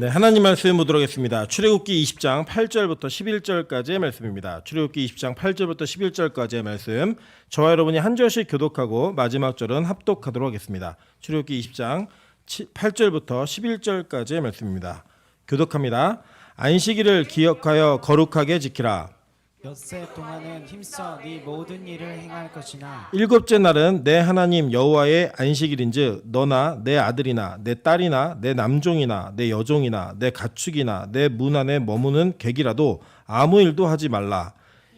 네, 하나님 말씀 보도록 하겠습니다. 출애굽기 20장 8절부터 11절까지의 말씀입니다. 출애굽기 20장 8절부터 11절까지의 말씀. 저와 여러분이 한 절씩 교독하고 마지막 절은 합독하도록 하겠습니다. 출애굽기 20장 8절부터 11절까지의 말씀입니다. 교독합니다. 안식일을 기억하여 거룩하게 지키라. 엿새 동안은 힘써 네 모든 일을 행할 것이나 일곱째 날은 내 하나님 여호와의 안식일인즉 너나 내 아들이나 내 딸이나 내 남종이나 내 여종이나 내 가축이나 내 문 안에 머무는 객이라도 아무 일도 하지 말라.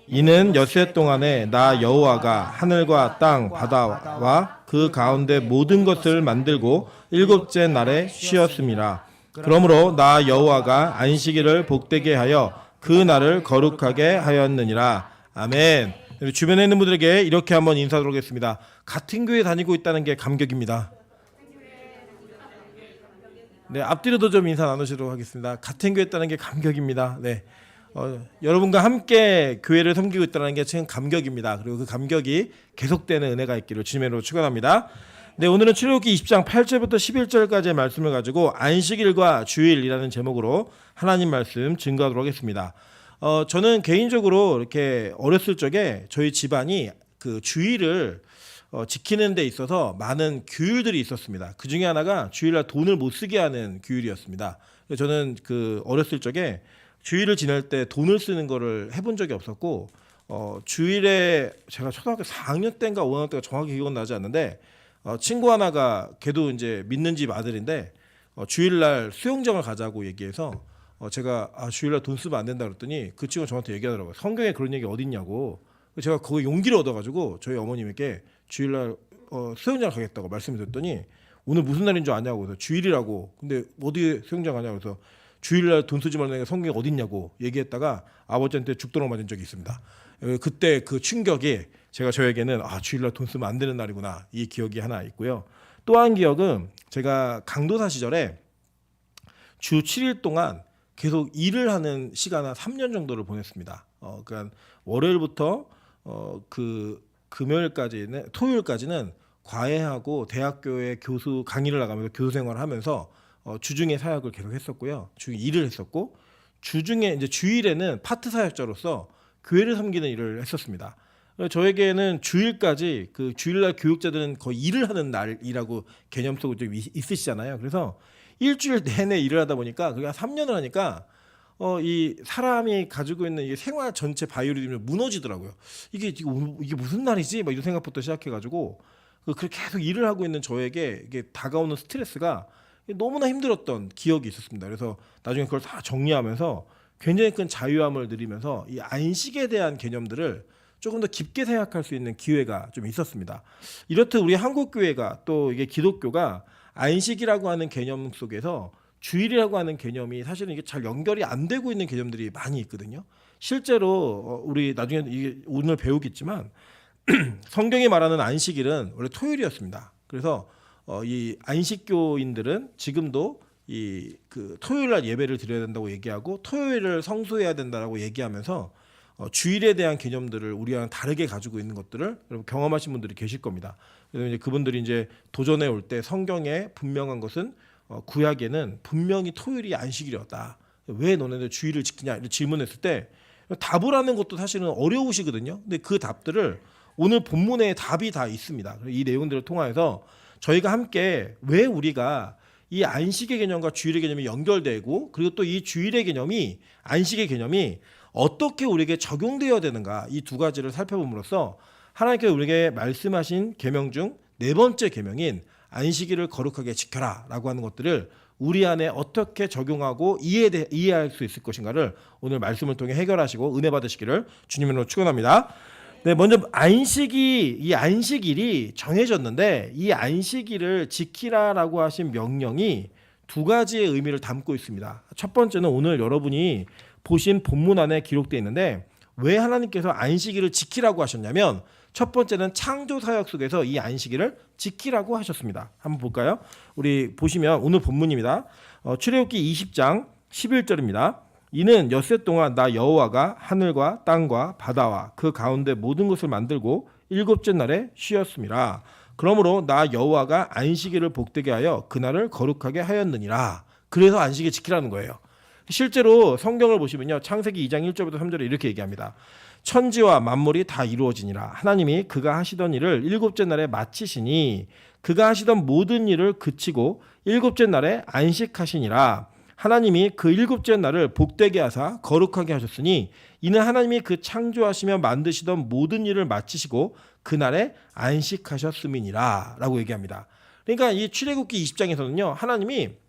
이는 엿새 동안에 나 여호와가 하늘과 땅 바다와 그 가운데 모든 것을 만들고 일곱째 날에 쉬었음이라. 그러므로 나 여호와가 안식일을 복되게 하여 그 날을 거룩하게 하였느니라. 아멘. 주변에 있는 분들에게 이렇게 한번 인사드리도록 하겠습니다. 같은 교회 다니고 있다는 게 감격입니다. 네, 앞뒤로도 좀 인사 나누시도록 하겠습니다. 같은 교회 있다는 게 감격입니다. 네, 여러분과 함께 교회를 섬기고 있다는 게 참 감격입니다. 그리고 그 감격이 계속되는 은혜가 있기를 주님의 이름으로 축원합니다. 네, 오늘은 출애굽기 20장 8절부터 11절까지의 말씀을 가지고 안식일과 주일이라는 제목으로 하나님 말씀 증거하도록 하겠습니다. 저는 개인적으로 이렇게 어렸을 적에 저희 집안이 그 주일을 지키는 데 있어서 많은 규율들이 있었습니다. 그 중에 하나가 주일날 돈을 못 쓰게 하는 규율이었습니다. 저는 그 어렸을 적에 주일을 지낼 때 돈을 쓰는 거를 해본 적이 없었고, 주일에 제가 초등학교 4학년 때인가 5학년 때가 정확히 기억은 나지 않는데, 친구 하나가 걔도 이제 믿는 집 아들인데 주일날 수영장을 가자고 얘기해서 제가 주일날 돈 쓰면 안 된다 그랬더니 그 친구가 저한테 얘기하더라고요. 성경에 그런 얘기 어디 있냐고. 제가 거기 용기를 얻어가지고 저희 어머님에게 주일날 수영장 가겠다고 말씀드렸더니 오늘 무슨 날인 줄 아냐고. 그래서 주일이라고. 근데 어디 수영장 가냐고. 그래서 주일날 돈 쓰지 말라는 게 성경에 어디 있냐고 얘기했다가 아버지한테 죽도록 맞은 적이 있습니다. 그때 그 충격이 제가 저에게는 주일날 돈 쓰면 안 되는 날이구나, 이 기억이 하나 있고요. 또 한 기억은 제가 강도사 시절에 주 7일 동안 계속 일을 하는 시간 한 3년 정도를 보냈습니다. 그러니까 월요일부터 그 금요일까지는, 토요일까지는 과외하고 대학교에 교수 강의를 나가면서 교수 생활을 하면서 주중에 사역을 계속 했었고요. 주중에 일을 했었고, 주중에 이제 주일에는 파트 사역자로서 교회를 섬기는 일을 했었습니다. 저에게는 주일까지, 그 주일날 교육자들은 거의 일을 하는 날이라고 개념 속에 좀 있으시잖아요. 그래서 일주일 내내 일을 하다 보니까 그게 한 3년을 하니까 이 사람이 가지고 있는 이 생활 전체 바이오리듬이 무너지더라고요. 이게 무슨 날이지? 막 이런 생각부터 시작해가지고 그렇게 계속 일을 하고 있는 저에게 이게 다가오는 스트레스가 너무나 힘들었던 기억이 있었습니다. 그래서 나중에 그걸 다 정리하면서 굉장히 큰 자유함을 누리면서 이 안식에 대한 개념들을 조금 더 깊게 생각할 수 있는 기회가 좀 있었습니다. 이렇듯 우리 한국 교회가, 또 이게 기독교가 안식이라고 하는 개념 속에서 주일이라고 하는 개념이 사실은 이게 잘 연결이 안 되고 있는 개념들이 많이 있거든요. 실제로 우리 나중에 이게 오늘 배우겠지만 성경이 말하는 안식일은 원래 토요일이었습니다. 그래서 이 안식교인들은 지금도 이 그 토요일날 예배를 드려야 된다고 얘기하고 토요일을 성수해야 된다라고 얘기하면서 주일에 대한 개념들을 우리와는 다르게 가지고 있는 것들을 여러분 경험하신 분들이 계실 겁니다. 그래서 이제 그분들이 이제 도전해 올 때 성경에 분명한 것은 구약에는 분명히 토요일이 안식일이었다. 왜 너네들 주일을 지키냐 이렇게 질문했을 때 답을 하는 것도 사실은 어려우시거든요. 근데 그 답들을 오늘 본문에 답이 다 있습니다. 이 내용들을 통해서 저희가 함께 왜 우리가 이 안식의 개념과 주일의 개념이 연결되고, 그리고 또 이 주일의 개념이, 안식의 개념이 어떻게 우리에게 적용되어야 되는가, 이 두 가지를 살펴봄으로써 하나님께서 우리에게 말씀하신 계명 중 네 번째 계명인 안식일을 거룩하게 지켜라 라고 하는 것들을 우리 안에 어떻게 적용하고 이해할 수 있을 것인가를 오늘 말씀을 통해 해결하시고 은혜 받으시기를 주님으로 축원합니다. 네, 먼저 이 안식일이 정해졌는데 이 안식일을 지키라라고 하신 명령이 두 가지의 의미를 담고 있습니다. 첫 번째는 오늘 여러분이 보신 본문 안에 기록되어 있는데, 왜 하나님께서 안식일을 지키라고 하셨냐면 첫 번째는 창조 사역 속에서 이 안식일을 지키라고 하셨습니다. 한번 볼까요? 우리 보시면 오늘 본문입니다. 출애굽기 20장 11절입니다. 이는 엿새 동안 나 여호와가 하늘과 땅과 바다와 그 가운데 모든 것을 만들고 일곱째 날에 쉬었음이라. 그러므로 나 여호와가 안식일을 복되게 하여 그날을 거룩하게 하였느니라. 그래서 안식일 지키라는 거예요. 실제로 성경을 보시면요. 창세기 2장 1절부터 3절에 이렇게 얘기합니다. 천지와 만물이 다 이루어지니라. 하나님이 그가 하시던 일을 일곱째 날에 마치시니 그가 하시던 모든 일을 그치고 일곱째 날에 안식하시니라. 하나님이 그 일곱째 날을 복되게 하사 거룩하게 하셨으니 이는 하나님이 그 창조하시며 만드시던 모든 일을 마치시고 그날에 안식하셨음이니라 라고 얘기합니다. 그러니까 이 출애굽기 20장에서는요. 하나님이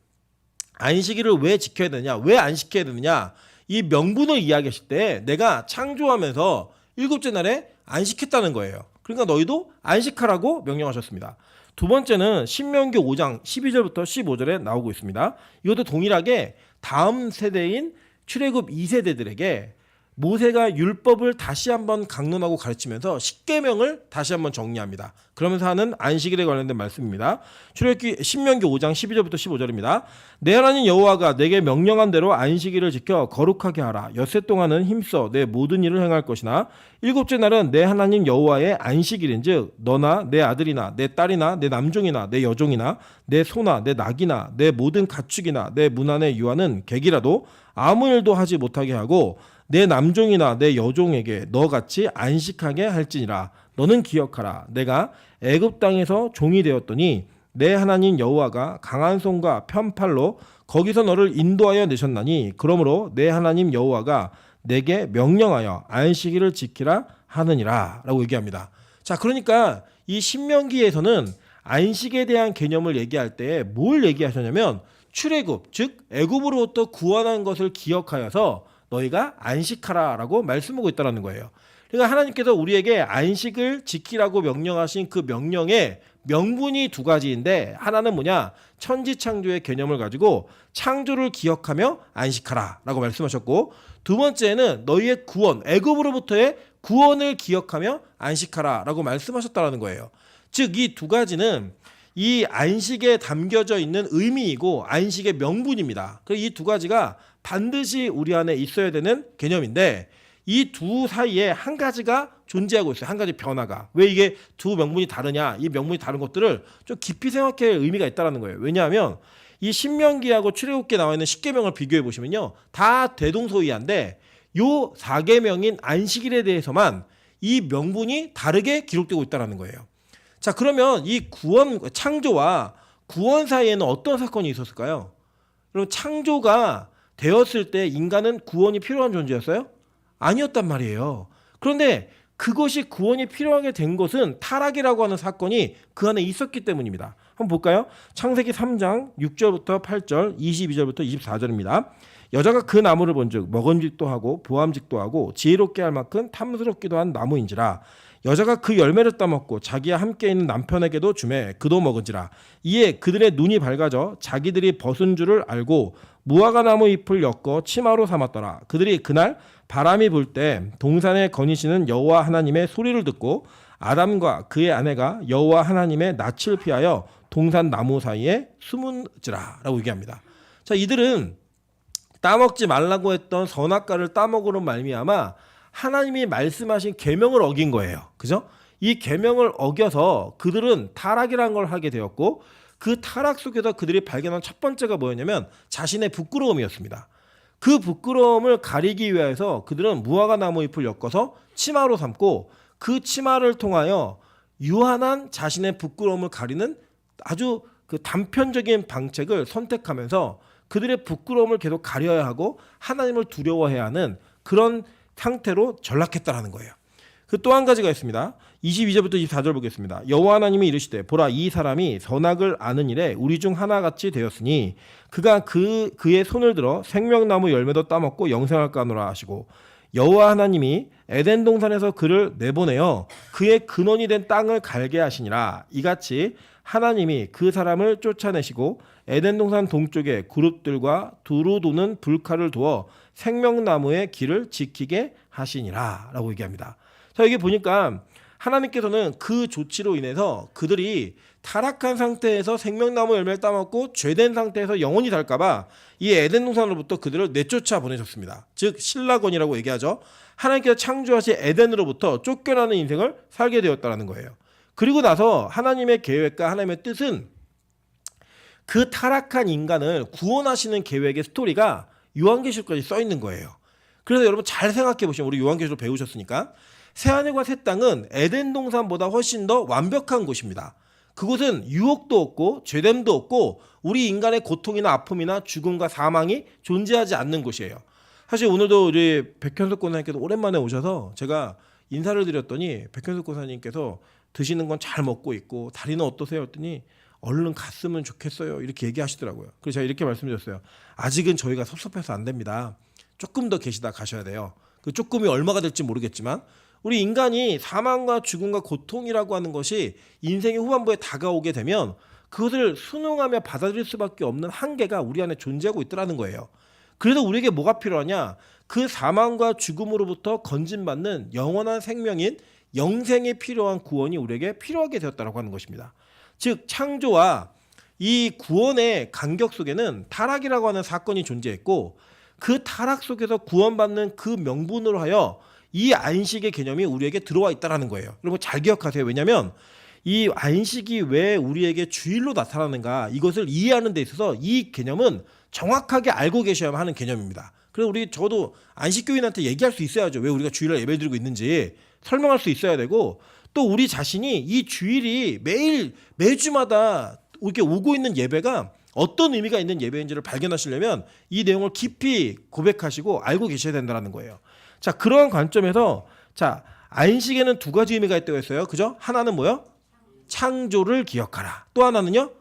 안식일을 왜 지켜야 되느냐, 왜 안 지켜야 되느냐, 이 명분을 이야기하실 때 내가 창조하면서 일곱째 날에 안식했다는 거예요. 그러니까 너희도 안식하라고 명령하셨습니다. 두 번째는 신명기 5장 12절부터 15절에 나오고 있습니다. 이것도 동일하게 다음 세대인 출애굽 2세대들에게 모세가 율법을 다시 한번 강론하고 가르치면서 십계명을 다시 한번 정리합니다. 그러면서 하는 안식일에 관련된 말씀입니다. 출애굽기 신명기 5장 12절부터 15절입니다. 내 하나님 여호와가 내게 명령한 대로 안식일을 지켜 거룩하게 하라. 엿새 동안은 힘써 내 모든 일을 행할 것이나 일곱째 날은 내 하나님 여호와의 안식일인즉 너나 내 아들이나 내 딸이나 내 남종이나 내 여종이나 내 소나 내 낙이나 내 모든 가축이나 내 문 안의 유아는 객이라도 아무 일도 하지 못하게 하고 내 남종이나 내 여종에게 너같이 안식하게 할지니라. 너는 기억하라. 내가 애굽 땅에서 종이 되었더니 내 하나님 여호와가 강한 손과 편팔로 거기서 너를 인도하여 내셨나니 그러므로 내 하나님 여호와가 내게 명령하여 안식일을 지키라 하느니라 라고 얘기합니다. 자, 그러니까 이 신명기에서는 안식에 대한 개념을 얘기할 때 뭘 얘기하셨냐면 출애굽, 즉 애굽으로부터 구원한 것을 기억하여서 너희가 안식하라라고 말씀하고 있다는 거예요. 그러니까 하나님께서 우리에게 안식을 지키라고 명령하신 그 명령의 명분이 두 가지인데 하나는 뭐냐? 천지창조의 개념을 가지고 창조를 기억하며 안식하라라고 말씀하셨고 두 번째는 너희의 구원, 애굽으로부터의 구원을 기억하며 안식하라라고 말씀하셨다는 거예요. 즉 이 두 가지는 이 안식에 담겨져 있는 의미이고 안식의 명분입니다. 이 두 가지가 반드시 우리 안에 있어야 되는 개념인데 이 두 사이에 한 가지가 존재하고 있어요. 한 가지 변화가. 왜 이게 두 명분이 다르냐? 이 명분이 다른 것들을 좀 깊이 생각할 의미가 있다는 거예요. 왜냐하면 이 신명기하고 출애굽기에 나와 있는 십계명을 비교해 보시면요. 다 대동소이한데 요 4계명인 안식일에 대해서만 이 명분이 다르게 기록되고 있다는 거예요. 자, 그러면 이 구원, 창조와 구원 사이에는 어떤 사건이 있었을까요? 그럼 창조가 되었을 때 인간은 구원이 필요한 존재였어요? 아니었단 말이에요. 그런데 그것이 구원이 필요하게 된 것은 타락이라고 하는 사건이 그 안에 있었기 때문입니다. 한번 볼까요? 창세기 3장 6절부터 8절, 22절부터 24절입니다. 여자가 그 나무를 본즉 먹음직도 하고 보암직도 하고 지혜롭게 할 만큼 탐스럽기도 한 나무인지라. 여자가 그 열매를 따먹고 자기와 함께 있는 남편에게도 주매 그도 먹은지라. 이에 그들의 눈이 밝아져 자기들이 벗은 줄을 알고 무화과 나무 잎을 엮어 치마로 삼았더라. 그들이 그날 바람이 불 때 동산에 거니시는 여호와 하나님의 소리를 듣고 아담과 그의 아내가 여호와 하나님의 낯을 피하여 동산 나무 사이에 숨은지라 라고 얘기합니다. 자, 이들은 따먹지 말라고 했던 선악과를 따먹으로 말미암아 하나님이 말씀하신 계명을 어긴 거예요. 그죠? 이 계명을 어겨서 그들은 타락이라는 걸 하게 되었고 그 타락 속에서 그들이 발견한 첫 번째가 뭐였냐면 자신의 부끄러움이었습니다. 그 부끄러움을 가리기 위해서 그들은 무화과 나무 잎을 엮어서 치마로 삼고 그 치마를 통하여 유한한 자신의 부끄러움을 가리는 아주 그 단편적인 방책을 선택하면서 그들의 부끄러움을 계속 가려야 하고 하나님을 두려워해야 하는 그런 상태로 전락했다라는 거예요. 그 또 한 가지가 있습니다. 22절부터 24절 보겠습니다. 여호와 하나님이 이르시되 보라 이 사람이 선악을 아는 일에 우리 중 하나같이 되었으니 그가 그의 손을 들어 생명나무 열매도 따먹고 영생할까 하노라 하시고 여호와 하나님이 에덴 동산에서 그를 내보내어 그의 근원이 된 땅을 갈게 하시니라. 이같이 하나님이 그 사람을 쫓아내시고 에덴 동산 동쪽에 그룹들과 두루 도는 불칼을 두어 생명나무의 길을 지키게 하시니라 라고 얘기합니다. 자, 여기 보니까 하나님께서는 그 조치로 인해서 그들이 타락한 상태에서 생명나무 열매를 따먹고 죄된 상태에서 영원히 살까봐 이 에덴 동산으로부터 그들을 내쫓아 보내셨습니다. 즉 신라권이라고 얘기하죠. 하나님께서 창조하신 에덴으로부터 쫓겨나는 인생을 살게 되었다는 거예요. 그리고 나서 하나님의 계획과 하나님의 뜻은 그 타락한 인간을 구원하시는 계획의 스토리가 요한계시록까지 써 있는 거예요. 그래서 여러분 잘 생각해 보시면, 우리 요한계시록 배우셨으니까, 새하늘과 새 땅은 에덴 동산보다 훨씬 더 완벽한 곳입니다. 그곳은 유혹도 없고 죄됨도 없고 우리 인간의 고통이나 아픔이나 죽음과 사망이 존재하지 않는 곳이에요. 사실 오늘도 우리 백현석 권사님께서 오랜만에 오셔서 제가 인사를 드렸더니 백현석 권사님께서 드시는 건 잘 먹고 있고 다리는 어떠세요? 했더니 얼른 갔으면 좋겠어요, 이렇게 얘기하시더라고요. 그래서 제가 이렇게 말씀드렸어요. 아직은 저희가 섭섭해서 안 됩니다. 조금 더 계시다 가셔야 돼요. 그 조금이 얼마가 될지 모르겠지만 우리 인간이 사망과 죽음과 고통이라고 하는 것이 인생의 후반부에 다가오게 되면 그것을 순응하며 받아들일 수밖에 없는 한계가 우리 안에 존재하고 있더라는 거예요. 그래서 우리에게 뭐가 필요하냐? 그 사망과 죽음으로부터 건진받는 영원한 생명인 영생에 필요한 구원이 우리에게 필요하게 되었다고 하는 것입니다. 즉 창조와 이 구원의 간격 속에는 타락이라고 하는 사건이 존재했고, 그 타락 속에서 구원받는 그 명분으로 하여 이 안식의 개념이 우리에게 들어와 있다는 거예요. 여러분 잘 기억하세요. 왜냐하면 이 안식이 왜 우리에게 주일로 나타나는가, 이것을 이해하는 데 있어서 이 개념은 정확하게 알고 계셔야만 하는 개념입니다. 그래서 저도 안식교인한테 얘기할 수 있어야죠. 왜 우리가 주일날 예배 드리고 있는지 설명할 수 있어야 되고, 또 우리 자신이 이 주일이 매주마다 이렇게 오고 있는 예배가 어떤 의미가 있는 예배인지를 발견하시려면 이 내용을 깊이 고백하시고 알고 계셔야 된다는 거예요. 자, 그러한 관점에서 안식에는 두 가지 의미가 있다고 했어요. 그죠? 하나는 뭐요? 창조를 기억하라. 또 하나는요?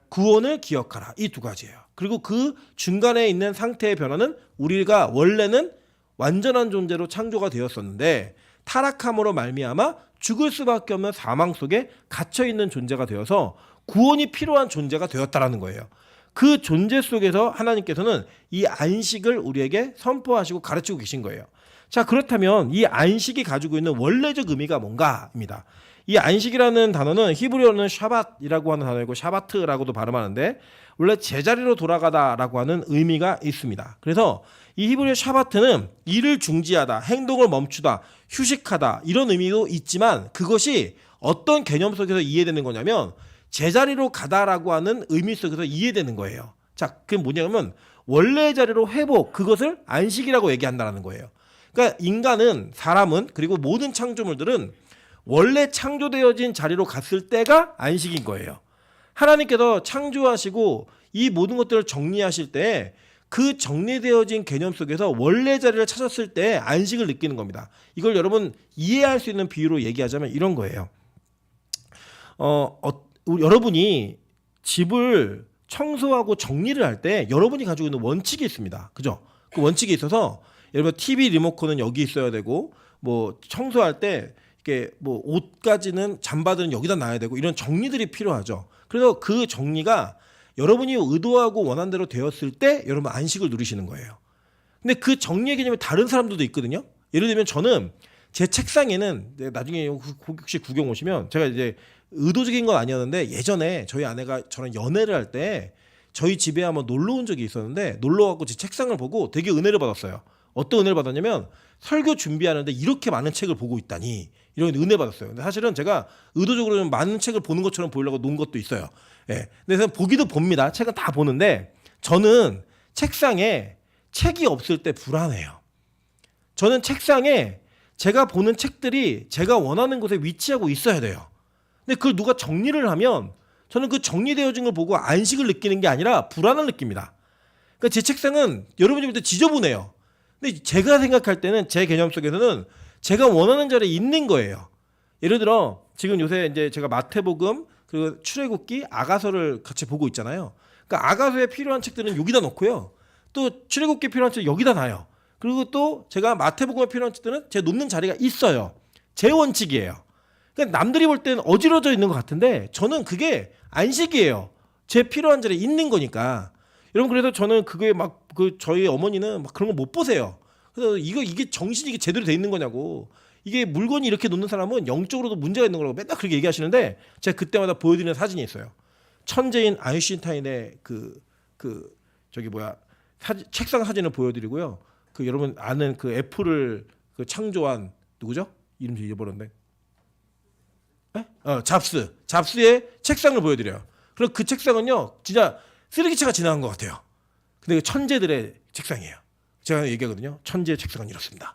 구원을 기억하라. 이 두 가지예요. 그리고 그 중간에 있는 상태의 변화는 우리가 원래는 완전한 존재로 창조가 되었었는데 타락함으로 말미암아 죽을 수밖에 없는 사망 속에 갇혀 있는 존재가 되어서 구원이 필요한 존재가 되었다라는 거예요. 그 존재 속에서 하나님께서는 이 안식을 우리에게 선포하시고 가르치고 계신 거예요. 자, 그렇다면 이 안식이 가지고 있는 원래적 의미가 뭔가입니다. 이 안식이라는 단어는 히브리어는 샤밧이라고 하는 단어이고 샤바트라고도 발음하는데 원래 제자리로 돌아가다라고 하는 의미가 있습니다. 그래서 이 히브리어 샤바트는 일을 중지하다, 행동을 멈추다, 휴식하다 이런 의미도 있지만 그것이 어떤 개념 속에서 이해되는 거냐면 제자리로 가다라고 하는 의미 속에서 이해되는 거예요. 자, 그게 뭐냐면 원래의 자리로 회복, 그것을 안식이라고 얘기한다는 거예요. 그러니까 인간은, 사람은, 그리고 모든 창조물들은 원래 창조되어진 자리로 갔을 때가 안식인 거예요. 하나님께서 창조하시고 이 모든 것들을 정리하실 때 그 정리되어진 개념 속에서 원래 자리를 찾았을 때 안식을 느끼는 겁니다. 이걸 여러분 이해할 수 있는 비유로 얘기하자면 이런 거예요. 여러분이 집을 청소하고 정리를 할 때 여러분이 가지고 있는 원칙이 있습니다. 그죠? 그 원칙이 있어서 여러분 TV 리모컨은 여기 있어야 되고 뭐 청소할 때 이렇게 뭐 옷까지는 잠바들은 여기다 놔야 되고 이런 정리들이 필요하죠. 그래서 그 정리가 여러분이 의도하고 원한 대로 되었을 때 여러분 안식을 누리시는 거예요. 근데 그 정리의 개념이 다른 사람들도 있거든요. 예를 들면 저는 제 책상에는 나중에 혹시 구경 오시면 제가 이제 의도적인 건 아니었는데 예전에 저희 아내가 저랑 연애를 할 때 저희 집에 한번 놀러 온 적이 있었는데 놀러 가고 제 책상을 보고 되게 은혜를 받았어요. 어떤 은혜를 받았냐면 설교 준비하는데 이렇게 많은 책을 보고 있다니 이런 은혜 받았어요. 근데 사실은 제가 의도적으로 많은 책을 보는 것처럼 보이려고 놓은 것도 있어요. 예. 근데 보기도 봅니다. 책은 다 보는데 저는 책상에 책이 없을 때 불안해요. 저는 책상에 제가 보는 책들이 제가 원하는 곳에 위치하고 있어야 돼요. 근데 그걸 누가 정리를 하면 저는 그 정리되어진 걸 보고 안식을 느끼는 게 아니라 불안을 느낍니다. 그러니까 제 책상은 여러분이 볼 때 지저분해요. 근데 제가 생각할 때는 제 개념 속에서는 제가 원하는 자리에 있는 거예요. 예를 들어 지금 요새 이제 제가 마태복음 그리고 출애굽기 아가서를 같이 보고 있잖아요. 그러니까 아가서에 필요한 책들은 여기다 놓고요. 또 출애굽기에 필요한 책 여기다 놔요. 그리고 또 제가 마태복음에 필요한 책들은 제가 놓는 자리가 있어요. 제 원칙이에요. 그러니까 남들이 볼 때는 어지러져 있는 것 같은데 저는 그게 안식이에요. 제 필요한 자리에 있는 거니까. 여러분 그래서 저는 그게 막 저희 어머니는 막 그런 거 못 보세요. 그래서 이게 정신이 이게 제대로 돼 있는 거냐고. 이게 물건이 이렇게 놓는 사람은 영적으로도 문제가 있는 거라고 맨날 그렇게 얘기하시는데 제가 그때마다 보여드리는 사진이 있어요. 천재인 아인슈타인의 책상 사진을 보여드리고요. 그 여러분 아는 그 애플을 그 창조한 누구죠? 이름 잊어버렸는데. 잡스의 책상을 보여드려요. 그럼 그 책상은요, 진짜 쓰레기차가 지나간 것 같아요. 근데 천재들의 책상이에요. 제가 얘기하거든요. 천재의 책상은 이렇습니다.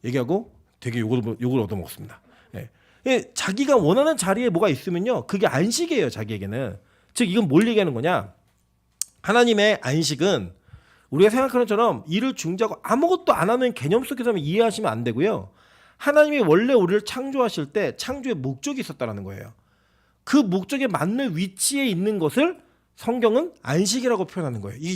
얘기하고 되게 욕을 얻어먹었습니다. 예. 자기가 원하는 자리에 뭐가 있으면요, 그게 안식이에요. 자기에게는. 즉 이건 뭘 얘기하는 거냐? 하나님의 안식은 우리가 생각하는 것처럼 일을 중지하고 아무것도 안 하는 개념 속에서만 이해하시면 안 되고요. 하나님이 원래 우리를 창조하실 때 창조의 목적이 있었다는 거예요. 그 목적에 맞는 위치에 있는 것을 성경은 안식이라고 표현하는 거예요. 이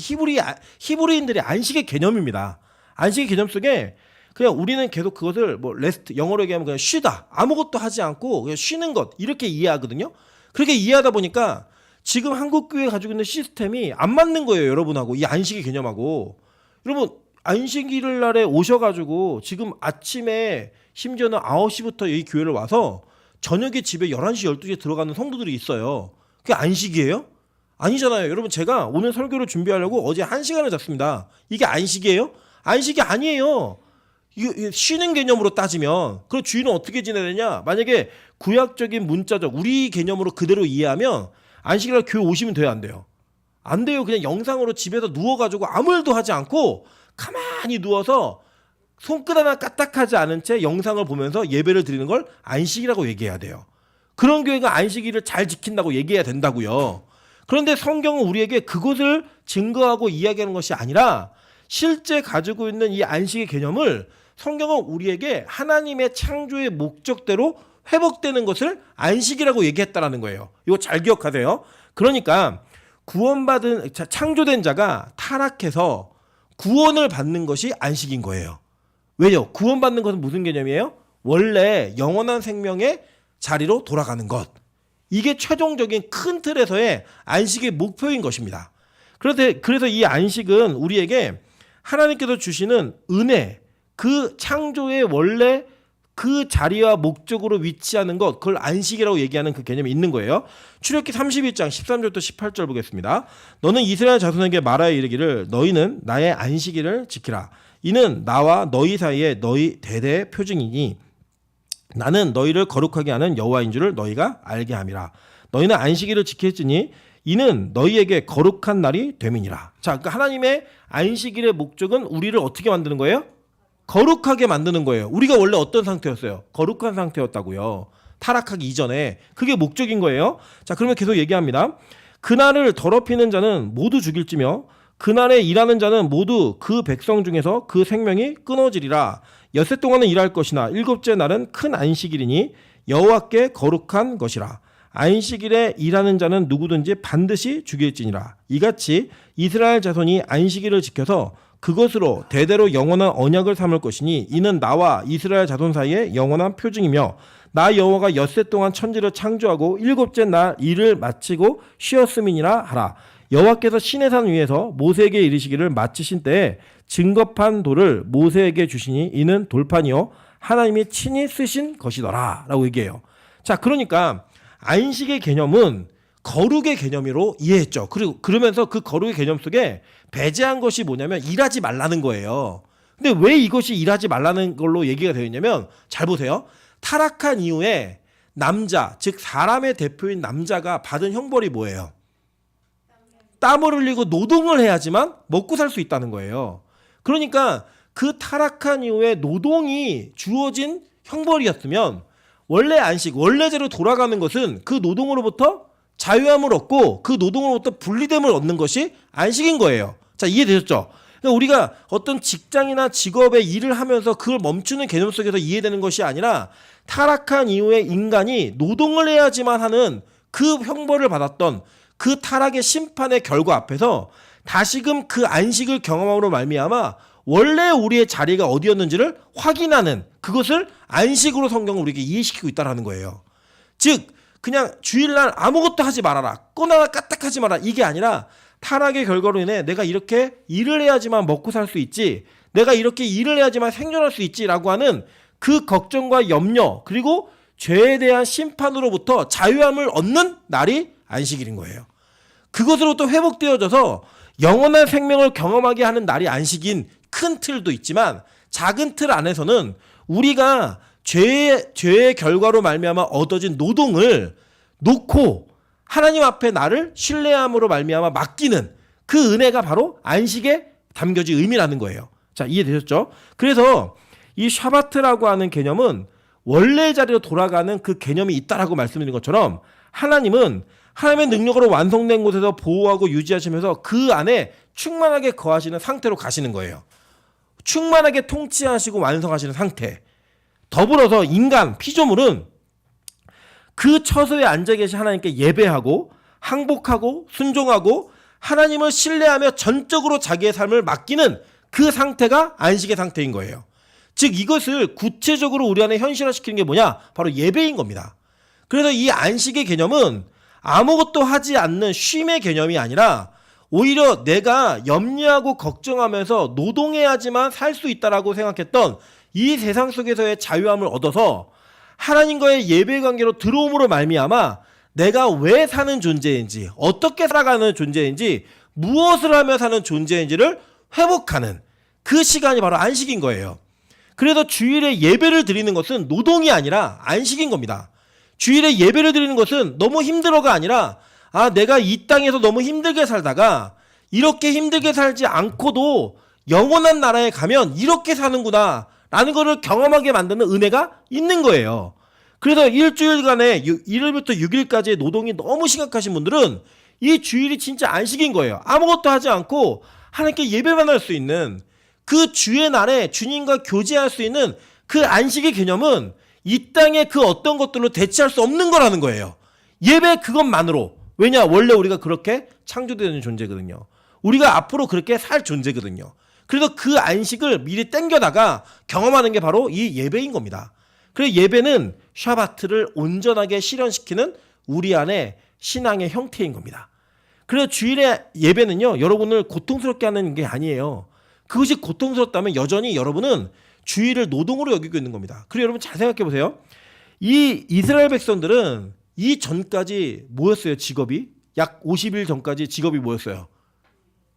히브리인들의 안식의 개념입니다. 안식의 개념 속에 그냥 우리는 계속 그것을 뭐 레스트, 영어로 얘기하면 그냥 쉬다, 아무것도 하지 않고 그냥 쉬는 것, 이렇게 이해하거든요. 그렇게 이해하다 보니까 지금 한국 교회 가지고 있는 시스템이 안 맞는 거예요. 여러분하고 이 안식의 개념하고. 여러분 안식일 날에 오셔가지고 지금 아침에 심지어는 9시부터 여기 교회를 와서 저녁에 집에 11시 12시에 들어가는 성도들이 있어요. 그게 안식이에요? 아니잖아요. 여러분 제가 오늘 설교를 준비하려고 어제 1시간을 잤습니다. 이게 안식이에요? 안식이 아니에요. 이거 쉬는 개념으로 따지면 그럼 주일은 어떻게 지내야 되냐? 만약에 구약적인 문자적 우리 개념으로 그대로 이해하면 안식일날 교회 오시면 돼요, 안 돼요? 안 돼요. 그냥 영상으로 집에서 누워가지고 아무 일도 하지 않고 가만히 누워서 손끝 하나 까딱하지 않은 채 영상을 보면서 예배를 드리는 걸 안식이라고 얘기해야 돼요. 그런 교회가 안식일을 잘 지킨다고 얘기해야 된다고요. 그런데 성경은 우리에게 그것을 증거하고 이야기하는 것이 아니라 실제 가지고 있는 이 안식의 개념을 성경은 우리에게 하나님의 창조의 목적대로 회복되는 것을 안식이라고 얘기했다라는 거예요. 이거 잘 기억하세요. 그러니까 구원받은 창조된 자가 타락해서 구원을 받는 것이 안식인 거예요. 왜요? 구원받는 것은 무슨 개념이에요? 원래 영원한 생명의 자리로 돌아가는 것. 이게 최종적인 큰 틀에서의 안식의 목표인 것입니다. 그래서 이 안식은 우리에게 하나님께서 주시는 은혜, 그 창조의 원래 그 자리와 목적으로 위치하는 것, 그걸 안식이라고 얘기하는 그 개념이 있는 거예요. 출애굽기 32장 13절부터 18절 보겠습니다. 너는 이스라엘 자손에게 말하여 이르기를 너희는 나의 안식일을 지키라. 이는 나와 너희 사이에 너희 대대의 표징이니 나는 너희를 거룩하게 하는 여호와인 줄을 너희가 알게 함이라. 너희는 안식일을 지킬지니 이는 너희에게 거룩한 날이 됨이니라. 자, 그러니까 하나님의 안식일의 목적은 우리를 어떻게 만드는 거예요? 거룩하게 만드는 거예요. 우리가 원래 어떤 상태였어요? 거룩한 상태였다고요. 타락하기 이전에. 그게 목적인 거예요. 자, 그러면 계속 얘기합니다. 그날을 더럽히는 자는 모두 죽일지며 그날에 일하는 자는 모두 그 백성 중에서 그 생명이 끊어지리라. 엿새 동안은 일할 것이나 일곱째 날은 큰 안식일이니 여호와께 거룩한 것이라. 안식일에 일하는 자는 누구든지 반드시 죽일지니라. 이같이 이스라엘 자손이 안식일을 지켜서 그것으로 대대로 영원한 언약을 삼을 것이니 이는 나와 이스라엘 자손 사이의 영원한 표징이며 나 여호와가 엿새 동안 천지를 창조하고 일곱째 날 일을 마치고 쉬었음이니라 하라. 여호와께서 시내산 위에서 모세에게 이르시기를 마치신 때에 증거판 돌을 모세에게 주시니 이는 돌판이요 하나님이 친히 쓰신 것이더라 라고 얘기해요. 자, 그러니까 안식의 개념은 거룩의 개념으로 이해했죠. 그리고 그러면서 그 거룩의 개념 속에 배제한 것이 뭐냐면 일하지 말라는 거예요. 근데 왜 이것이 일하지 말라는 걸로 얘기가 되어 있냐면 잘 보세요. 타락한 이후에 남자, 즉 사람의 대표인 남자가 받은 형벌이 뭐예요? 땀을 흘리고 노동을 해야지만 먹고 살 수 있다는 거예요. 그러니까 그 타락한 이후에 노동이 주어진 형벌이었으면 원래 안식, 원래대로 돌아가는 것은 그 노동으로부터 자유함을 얻고 그 노동으로부터 분리됨을 얻는 것이 안식인 거예요. 자, 이해되셨죠? 그러니까 우리가 어떤 직장이나 직업에 일을 하면서 그걸 멈추는 개념 속에서 이해되는 것이 아니라 타락한 이후에 인간이 노동을 해야지만 하는 그 형벌을 받았던 그 타락의 심판의 결과 앞에서 다시금 그 안식을 경험함으로 말미암아 원래 우리의 자리가 어디였는지를 확인하는 그것을 안식으로 성경은 우리에게 이해시키고 있다는 거예요. 즉 그냥 주일날 아무것도 하지 말아라, 꼬나나 까딱하지 마라, 이게 아니라 타락의 결과로 인해 내가 이렇게 일을 해야지만 먹고 살 수 있지, 내가 이렇게 일을 해야지만 생존할 수 있지라고 하는 그 걱정과 염려, 그리고 죄에 대한 심판으로부터 자유함을 얻는 날이 안식일인 거예요. 그것으로부터 회복되어져서 영원한 생명을 경험하게 하는 날이 안식인 큰 틀도 있지만 작은 틀 안에서는 우리가 죄의 결과로 말미암아 얻어진 노동을 놓고 하나님 앞에 나를 신뢰함으로 말미암아 맡기는 그 은혜가 바로 안식에 담겨진 의미라는 거예요. 자, 이해되셨죠? 그래서 이 샤바트라고 하는 개념은 원래 자리로 돌아가는 그 개념이 있다라고 말씀드린 것처럼 하나님은 하나님의 능력으로 완성된 곳에서 보호하고 유지하시면서 그 안에 충만하게 거하시는 상태로 가시는 거예요. 충만하게 통치하시고 완성하시는 상태. 더불어서 인간, 피조물은 그 처소에 앉아 계신 하나님께 예배하고 항복하고 순종하고 하나님을 신뢰하며 전적으로 자기의 삶을 맡기는 그 상태가 안식의 상태인 거예요. 즉 이것을 구체적으로 우리 안에 현실화시키는 게 뭐냐? 바로 예배인 겁니다. 그래서 이 안식의 개념은 아무것도 하지 않는 쉼의 개념이 아니라 오히려 내가 염려하고 걱정하면서 노동해야지만 살 수 있다라고 생각했던 이 세상 속에서의 자유함을 얻어서 하나님과의 예배 관계로 들어옴으로 말미암아 내가 왜 사는 존재인지, 어떻게 살아가는 존재인지, 무엇을 하며 사는 존재인지를 회복하는 그 시간이 바로 안식인 거예요. 그래서 주일에 예배를 드리는 것은 노동이 아니라 안식인 겁니다. 주일에 예배를 드리는 것은 너무 힘들어가 아니라 내가 이 땅에서 너무 힘들게 살다가 이렇게 힘들게 살지 않고도 영원한 나라에 가면 이렇게 사는구나 라는 것을 경험하게 만드는 은혜가 있는 거예요. 그래서 일주일간에 1일부터 6일까지의 노동이 너무 심각하신 분들은 이 주일이 진짜 안식인 거예요. 아무것도 하지 않고 하나님께 예배만 할 수 있는 그 주의 날에 주님과 교제할 수 있는 그 안식의 개념은 이 땅의 그 어떤 것들로 대체할 수 없는 거라는 거예요. 예배 그것만으로. 왜냐? 원래 우리가 그렇게 창조되는 존재거든요. 우리가 앞으로 그렇게 살 존재거든요. 그래서 그 안식을 미리 땡겨다가 경험하는 게 바로 이 예배인 겁니다. 그래서 예배는 샤바트를 온전하게 실현시키는 우리 안에 신앙의 형태인 겁니다. 그래서 주일의 예배는요, 여러분을 고통스럽게 하는 게 아니에요. 그것이 고통스럽다면 여전히 여러분은 주일을 노동으로 여기고 있는 겁니다. 그리고 여러분 잘 생각해 보세요. 이 이스라엘 백성들은 이 전까지 뭐였어요? 직업이? 약 50일 전까지 직업이 뭐였어요?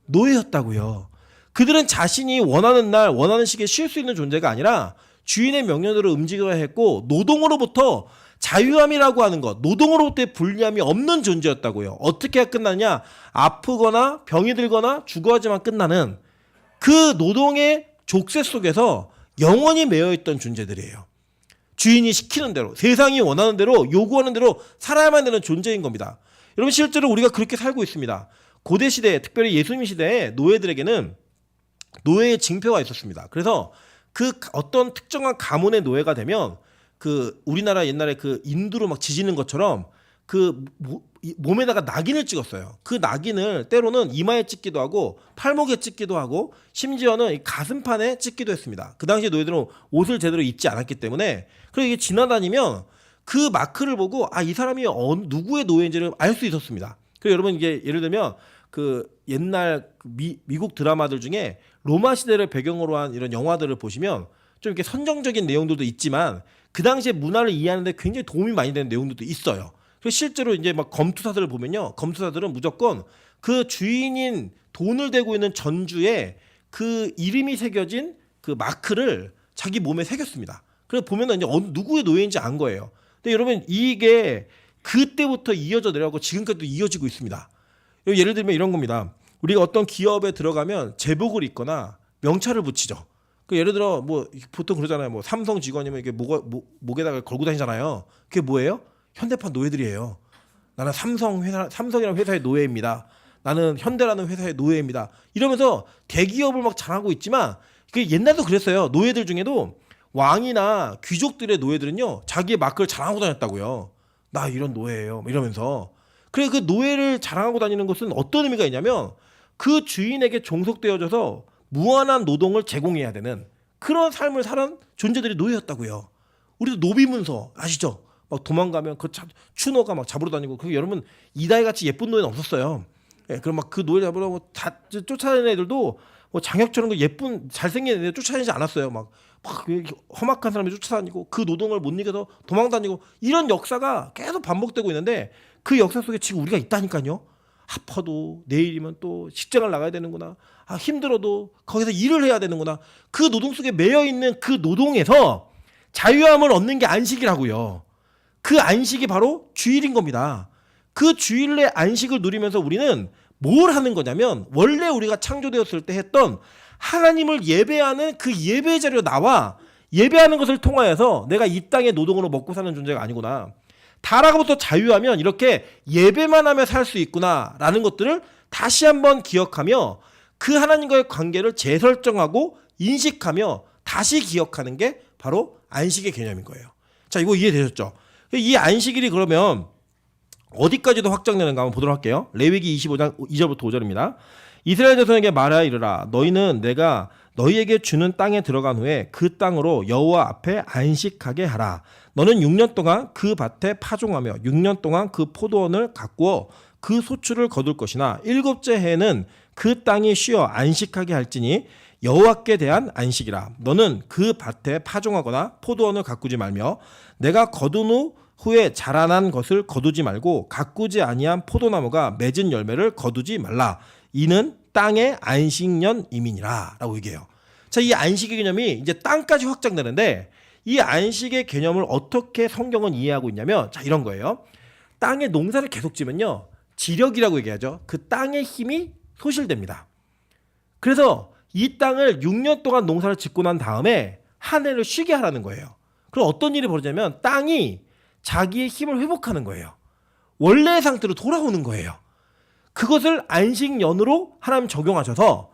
노예였다고요. 그들은 자신이 원하는 날 원하는 시기에 쉴 수 있는 존재가 아니라 주인의 명령대로 움직여야 했고 노동으로부터 자유함이라고 하는 것, 노동으로부터의 불리함이 없는 존재였다고요. 어떻게 끝나냐? 아프거나 병이 들거나 죽어야지만 끝나는 그 노동의 족쇄 속에서 영원히 매여있던 존재들이에요. 주인이 시키는 대로, 세상이 원하는 대로, 요구하는 대로 살아야만 되는 존재인 겁니다. 여러분 실제로 우리가 그렇게 살고 있습니다. 고대 시대에, 특별히 예수님 시대에 노예들에게는 노예의 징표가 있었습니다. 그래서 그 어떤 특정한 가문의 노예가 되면 그 우리나라 옛날에 그 인두로 막 지지는 것처럼 그 몸에다가 낙인을 찍었어요. 그 낙인을 때로는 이마에 찍기도 하고 팔목에 찍기도 하고 심지어는 가슴판에 찍기도 했습니다. 그 당시에 노예들은 옷을 제대로 입지 않았기 때문에 그래서 이게 지나다니면 그 마크를 보고 이 사람이 누구의 노예인지를 알 수 있었습니다. 그래서 여러분 이게 예를 들면 그 옛날 미국 드라마들 중에 로마 시대를 배경으로 한 이런 영화들을 보시면 좀 이렇게 선정적인 내용들도 있지만 그 당시의 문화를 이해하는 데 굉장히 도움이 많이 되는 내용들도 있어요. 그래서 실제로 이제 막 검투사들을 보면요. 검투사들은 무조건 그 주인인 돈을 대고 있는 전주에 그 이름이 새겨진 그 마크를 자기 몸에 새겼습니다. 그래서 보면은 이제 누구의 노예인지 안 거예요. 근데 여러분 이게 그때부터 이어져 내려가고 지금까지도 이어지고 있습니다. 예를 들면 이런 겁니다. 우리가 어떤 기업에 들어가면 제복을 입거나 명찰을 붙이죠. 그 예를 들어 뭐 보통 그러잖아요. 뭐 삼성 직원이면 이게 목에다가 걸고 다니잖아요. 그게 뭐예요? 현대판 노예들이에요. 나는 삼성이라는 회사의 노예입니다. 나는 현대라는 회사의 노예입니다. 이러면서 대기업을 막 자랑하고 있지만 그 옛날도 그랬어요. 노예들 중에도 왕이나 귀족들의 노예들은요 자기의 마크를 자랑하고 다녔다고요. 나 이런 노예예요. 이러면서. 그래 그 노예를 자랑하고 다니는 것은 어떤 의미가 있냐면 그 주인에게 종속되어져서 무한한 노동을 제공해야 되는 그런 삶을 사는 존재들이 노예였다고요. 우리도 노비문서 아시죠? 막 도망가면 그 추노가 막 잡으러 다니고 그 여러분 이다희 같이 예쁜 노예는 없었어요. 예, 그럼 막 그 노예 잡으러 다 쫓아다니는 애들도 뭐 장혁처럼 그 예쁜 잘생긴 애들 쫓아다니지 않았어요. 막 험악한 사람이 쫓아다니고 그 노동을 못 이겨서 도망다니고 이런 역사가 계속 반복되고 있는데 그 역사 속에 지금 우리가 있다니까요. 아파도 내일이면 또 직장을 나가야 되는구나. 힘들어도 거기서 일을 해야 되는구나. 그 노동 속에 매여 있는 그 노동에서 자유함을 얻는 게 안식이라고요. 그 안식이 바로 주일인 겁니다. 그 주일의 안식을 누리면서 우리는 뭘 하는 거냐면 원래 우리가 창조되었을 때 했던 하나님을 예배하는 그 예배 자리로 나와 예배하는 것을 통하여서 내가 이 땅의 노동으로 먹고 사는 존재가 아니구나. 타락으로부터 자유하면 이렇게 예배만 하며 살 수 있구나라는 것들을 다시 한번 기억하며 그 하나님과의 관계를 재설정하고 인식하며 다시 기억하는 게 바로 안식의 개념인 거예요. 자, 이거 이해되셨죠? 이 안식일이 그러면 어디까지도 확장되는가 한번 보도록 할게요. 레위기 25장 2절부터 5절입니다. 이스라엘 자손에게 말하여 이르라. 너희는 내가 너희에게 주는 땅에 들어간 후에 그 땅으로 여호와 앞에 안식하게 하라. 너는 6년 동안 그 밭에 파종하며 6년 동안 그 포도원을 가꾸어 그 소출을 거둘 것이나 일곱째 해에는 그 땅이 쉬어 안식하게 할지니 여호와께 대한 안식이라. 너는 그 밭에 파종하거나 포도원을 가꾸지 말며 내가 거둔 후에 자라난 것을 거두지 말고 가꾸지 아니한 포도나무가 맺은 열매를 거두지 말라. 이는 땅의 안식년임이니라 라고 얘기해요. 자, 이 안식의 개념이 이제 땅까지 확장되는데 이 안식의 개념을 어떻게 성경은 이해하고 있냐면 자, 이런 거예요. 땅에 농사를 계속 지면요 지력이라고 얘기하죠. 그 땅의 힘이 소실됩니다. 그래서 이 땅을 6년 동안 농사를 짓고 난 다음에 한 해를 쉬게 하라는 거예요. 그럼 어떤 일이 벌어지냐면 땅이 자기의 힘을 회복하는 거예요. 원래의 상태로 돌아오는 거예요. 그것을 안식년으로 하나님 적용하셔서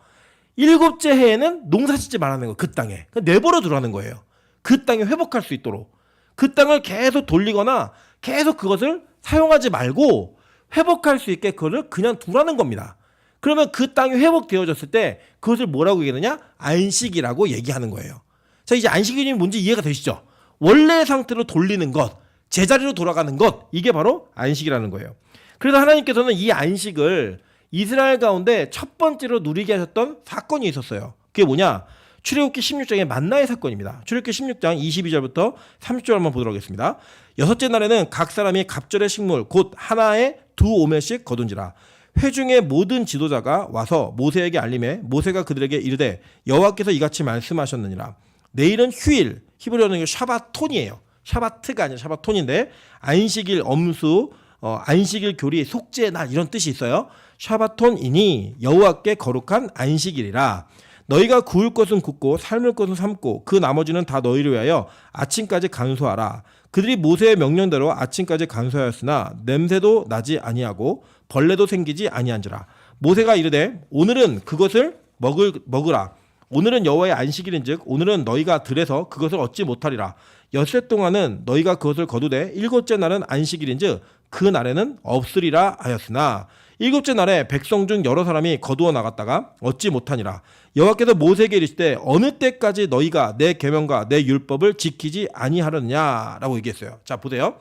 일곱째 해에는 농사 짓지 말라는 거예요. 그 땅에. 내버려 두라는 거예요. 그 땅에 회복할 수 있도록. 그 땅을 계속 돌리거나 계속 그것을 사용하지 말고 회복할 수 있게 그거를 그냥 두라는 겁니다. 그러면 그 땅이 회복되어졌을 때 그것을 뭐라고 얘기하느냐? 안식이라고 얘기하는 거예요. 자, 이제 안식이 뭔지 이해가 되시죠? 원래의 상태로 돌리는 것, 제자리로 돌아가는 것, 이게 바로 안식이라는 거예요. 그래서 하나님께서는 이 안식을 이스라엘 가운데 첫 번째로 누리게 하셨던 사건이 있었어요. 그게 뭐냐? 출애굽기 16장의 만나의 사건입니다. 출애굽기 16장 22절부터 30절 한번 보도록 하겠습니다. 여섯째 날에는 각 사람이 갑절의 식물 곧 하나에 2오멜씩 거둔지라. 회중의 모든 지도자가 와서 모세에게 알림해 모세가 그들에게 이르되 여호와께서 이같이 말씀하셨느니라. 내일은 휴일, 히브리어는 샤바톤이에요. 샤바트가 아니라 샤바톤인데 안식일 엄수, 안식일 교리, 속죄의 날 이런 뜻이 있어요. 샤바톤이니 여호와께 거룩한 안식일이라. 너희가 구울 것은 굽고 삶을 것은 삶고 그 나머지는 다 너희를 위하여 아침까지 간수하라. 그들이 모세의 명령대로 아침까지 간수하였으나 냄새도 나지 아니하고 벌레도 생기지 아니한지라. 모세가 이르되 오늘은 그것을 먹으라. 오늘은 여호와의 안식일인즉 오늘은 너희가 들에서 그것을 얻지 못하리라. 엿새 동안은 너희가 그것을 거두되 일곱째 날은 안식일인즉 그 날에는 없으리라 하였으나 일곱째 날에 백성 중 여러 사람이 거두어 나갔다가 얻지 못하니라. 여호와께서 모세에게 이르시되 어느 때까지 너희가 내 계명과 내 율법을 지키지 아니하느냐라고 얘기했어요. 자, 보세요.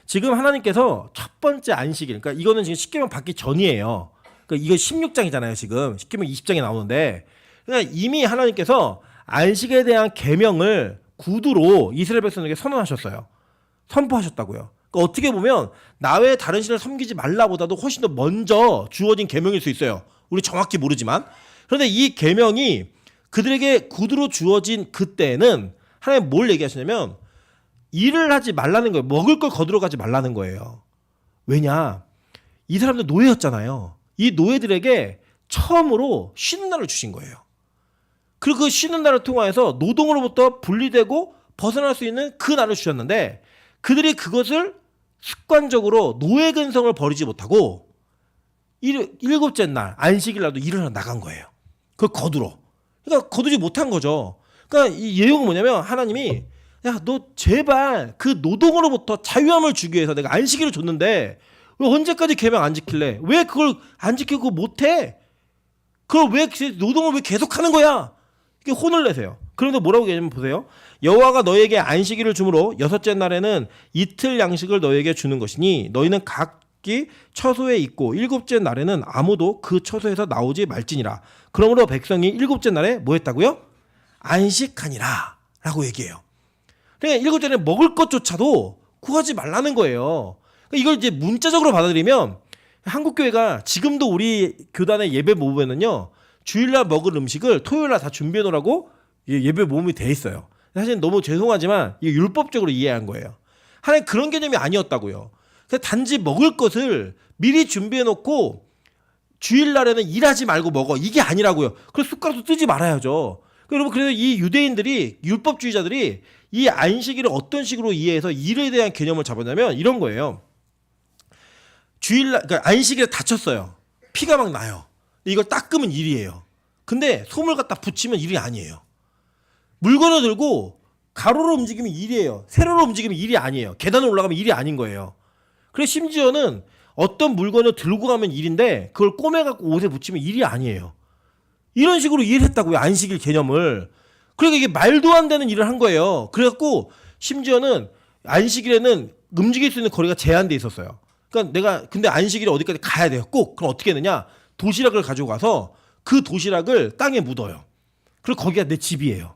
지금 하나님께서 첫 번째 안식일, 그러니까 이거는 지금 십계명 받기 전이에요. 그러니까 이거 16장이잖아요. 지금 십계명 20장에 나오는데, 그러니까 이미 하나님께서 안식에 대한 계명을 구두로 이스라엘 백성에게 선언하셨어요. 선포하셨다고요. 그러니까 어떻게 보면 나 외에 다른 신을 섬기지 말라보다도 훨씬 더 먼저 주어진 계명일 수 있어요. 우리 정확히 모르지만. 그런데 이 계명이 그들에게 구두로 주어진 그때는 하나님 뭘 얘기하시냐면 일을 하지 말라는 거예요. 먹을 걸 거두러 가지 말라는 거예요. 왜냐? 이 사람들 노예였잖아요. 이 노예들에게 처음으로 쉬는 날을 주신 거예요. 그리고 그 쉬는 날을 통하여서 노동으로부터 분리되고 벗어날 수 있는 그 날을 주셨는데 그들이 그것을 습관적으로 노예 근성을 버리지 못하고 일곱째 날 안식일 날도 일을 하러 나간 거예요. 그걸 거두러. 그러니까 거두지 못한 거죠. 그러니까 이 예용은 뭐냐면 하나님이 야, 너 제발 그 노동으로부터 자유함을 주기 위해서 내가 안식일을 줬는데 왜 언제까지 계명 안 지킬래? 왜 그걸 안 지키고 못해? 그걸 왜 노동을 왜 계속하는 거야? 이게 혼을 내세요. 그런데 뭐라고 얘기하냐면 보세요. 여호와가 너에게 안식일을 주므로 여섯째 날에는 이틀 양식을 너에게 주는 것이니 너희는 각기 처소에 있고 일곱째 날에는 아무도 그 처소에서 나오지 말지니라. 그러므로 백성이 일곱째 날에 뭐 했다고요? 안식하니라 라고 얘기해요. 그러니까 일곱째 날에 먹을 것조차도 구하지 말라는 거예요. 그러니까 이걸 이제 문자적으로 받아들이면 한국교회가 지금도 우리 교단의 예배 모범에는요 주일날 먹을 음식을 토요일날 다 준비해 놓으라고 예배 모범이 돼 있어요. 사실 너무 죄송하지만 이게 율법적으로 이해한 거예요. 하나님 그런 개념이 아니었다고요. 그냥 단지 먹을 것을 미리 준비해 놓고 주일날에는 일하지 말고 먹어. 이게 아니라고요. 그래서 숟가락도 뜨지 말아야죠. 여러분, 그래서 이 유대인들이, 율법주의자들이 이 안식일을 어떤 식으로 이해해서 일에 대한 개념을 잡았냐면 이런 거예요. 주일날, 그러니까 안식일에 다쳤어요. 피가 막 나요. 이걸 닦으면 일이에요. 근데 솜을 갖다 붙이면 일이 아니에요. 물건을 들고 가로로 움직이면 일이에요. 세로로 움직이면 일이 아니에요. 계단을 올라가면 일이 아닌 거예요. 그래서 심지어는 어떤 물건을 들고 가면 일인데 그걸 꼬매갖고 옷에 붙이면 일이 아니에요. 이런 식으로 이해를 했다고요. 안식일 개념을. 그러니까 이게 말도 안 되는 일을 한 거예요. 그래갖고 심지어는 안식일에는 움직일 수 있는 거리가 제한돼 있었어요. 그러니까 내가 근데 안식일에 어디까지 가야 돼요. 꼭. 그럼 어떻게 했느냐. 도시락을 가지고 가서 그 도시락을 땅에 묻어요. 그리고 거기가 내 집이에요.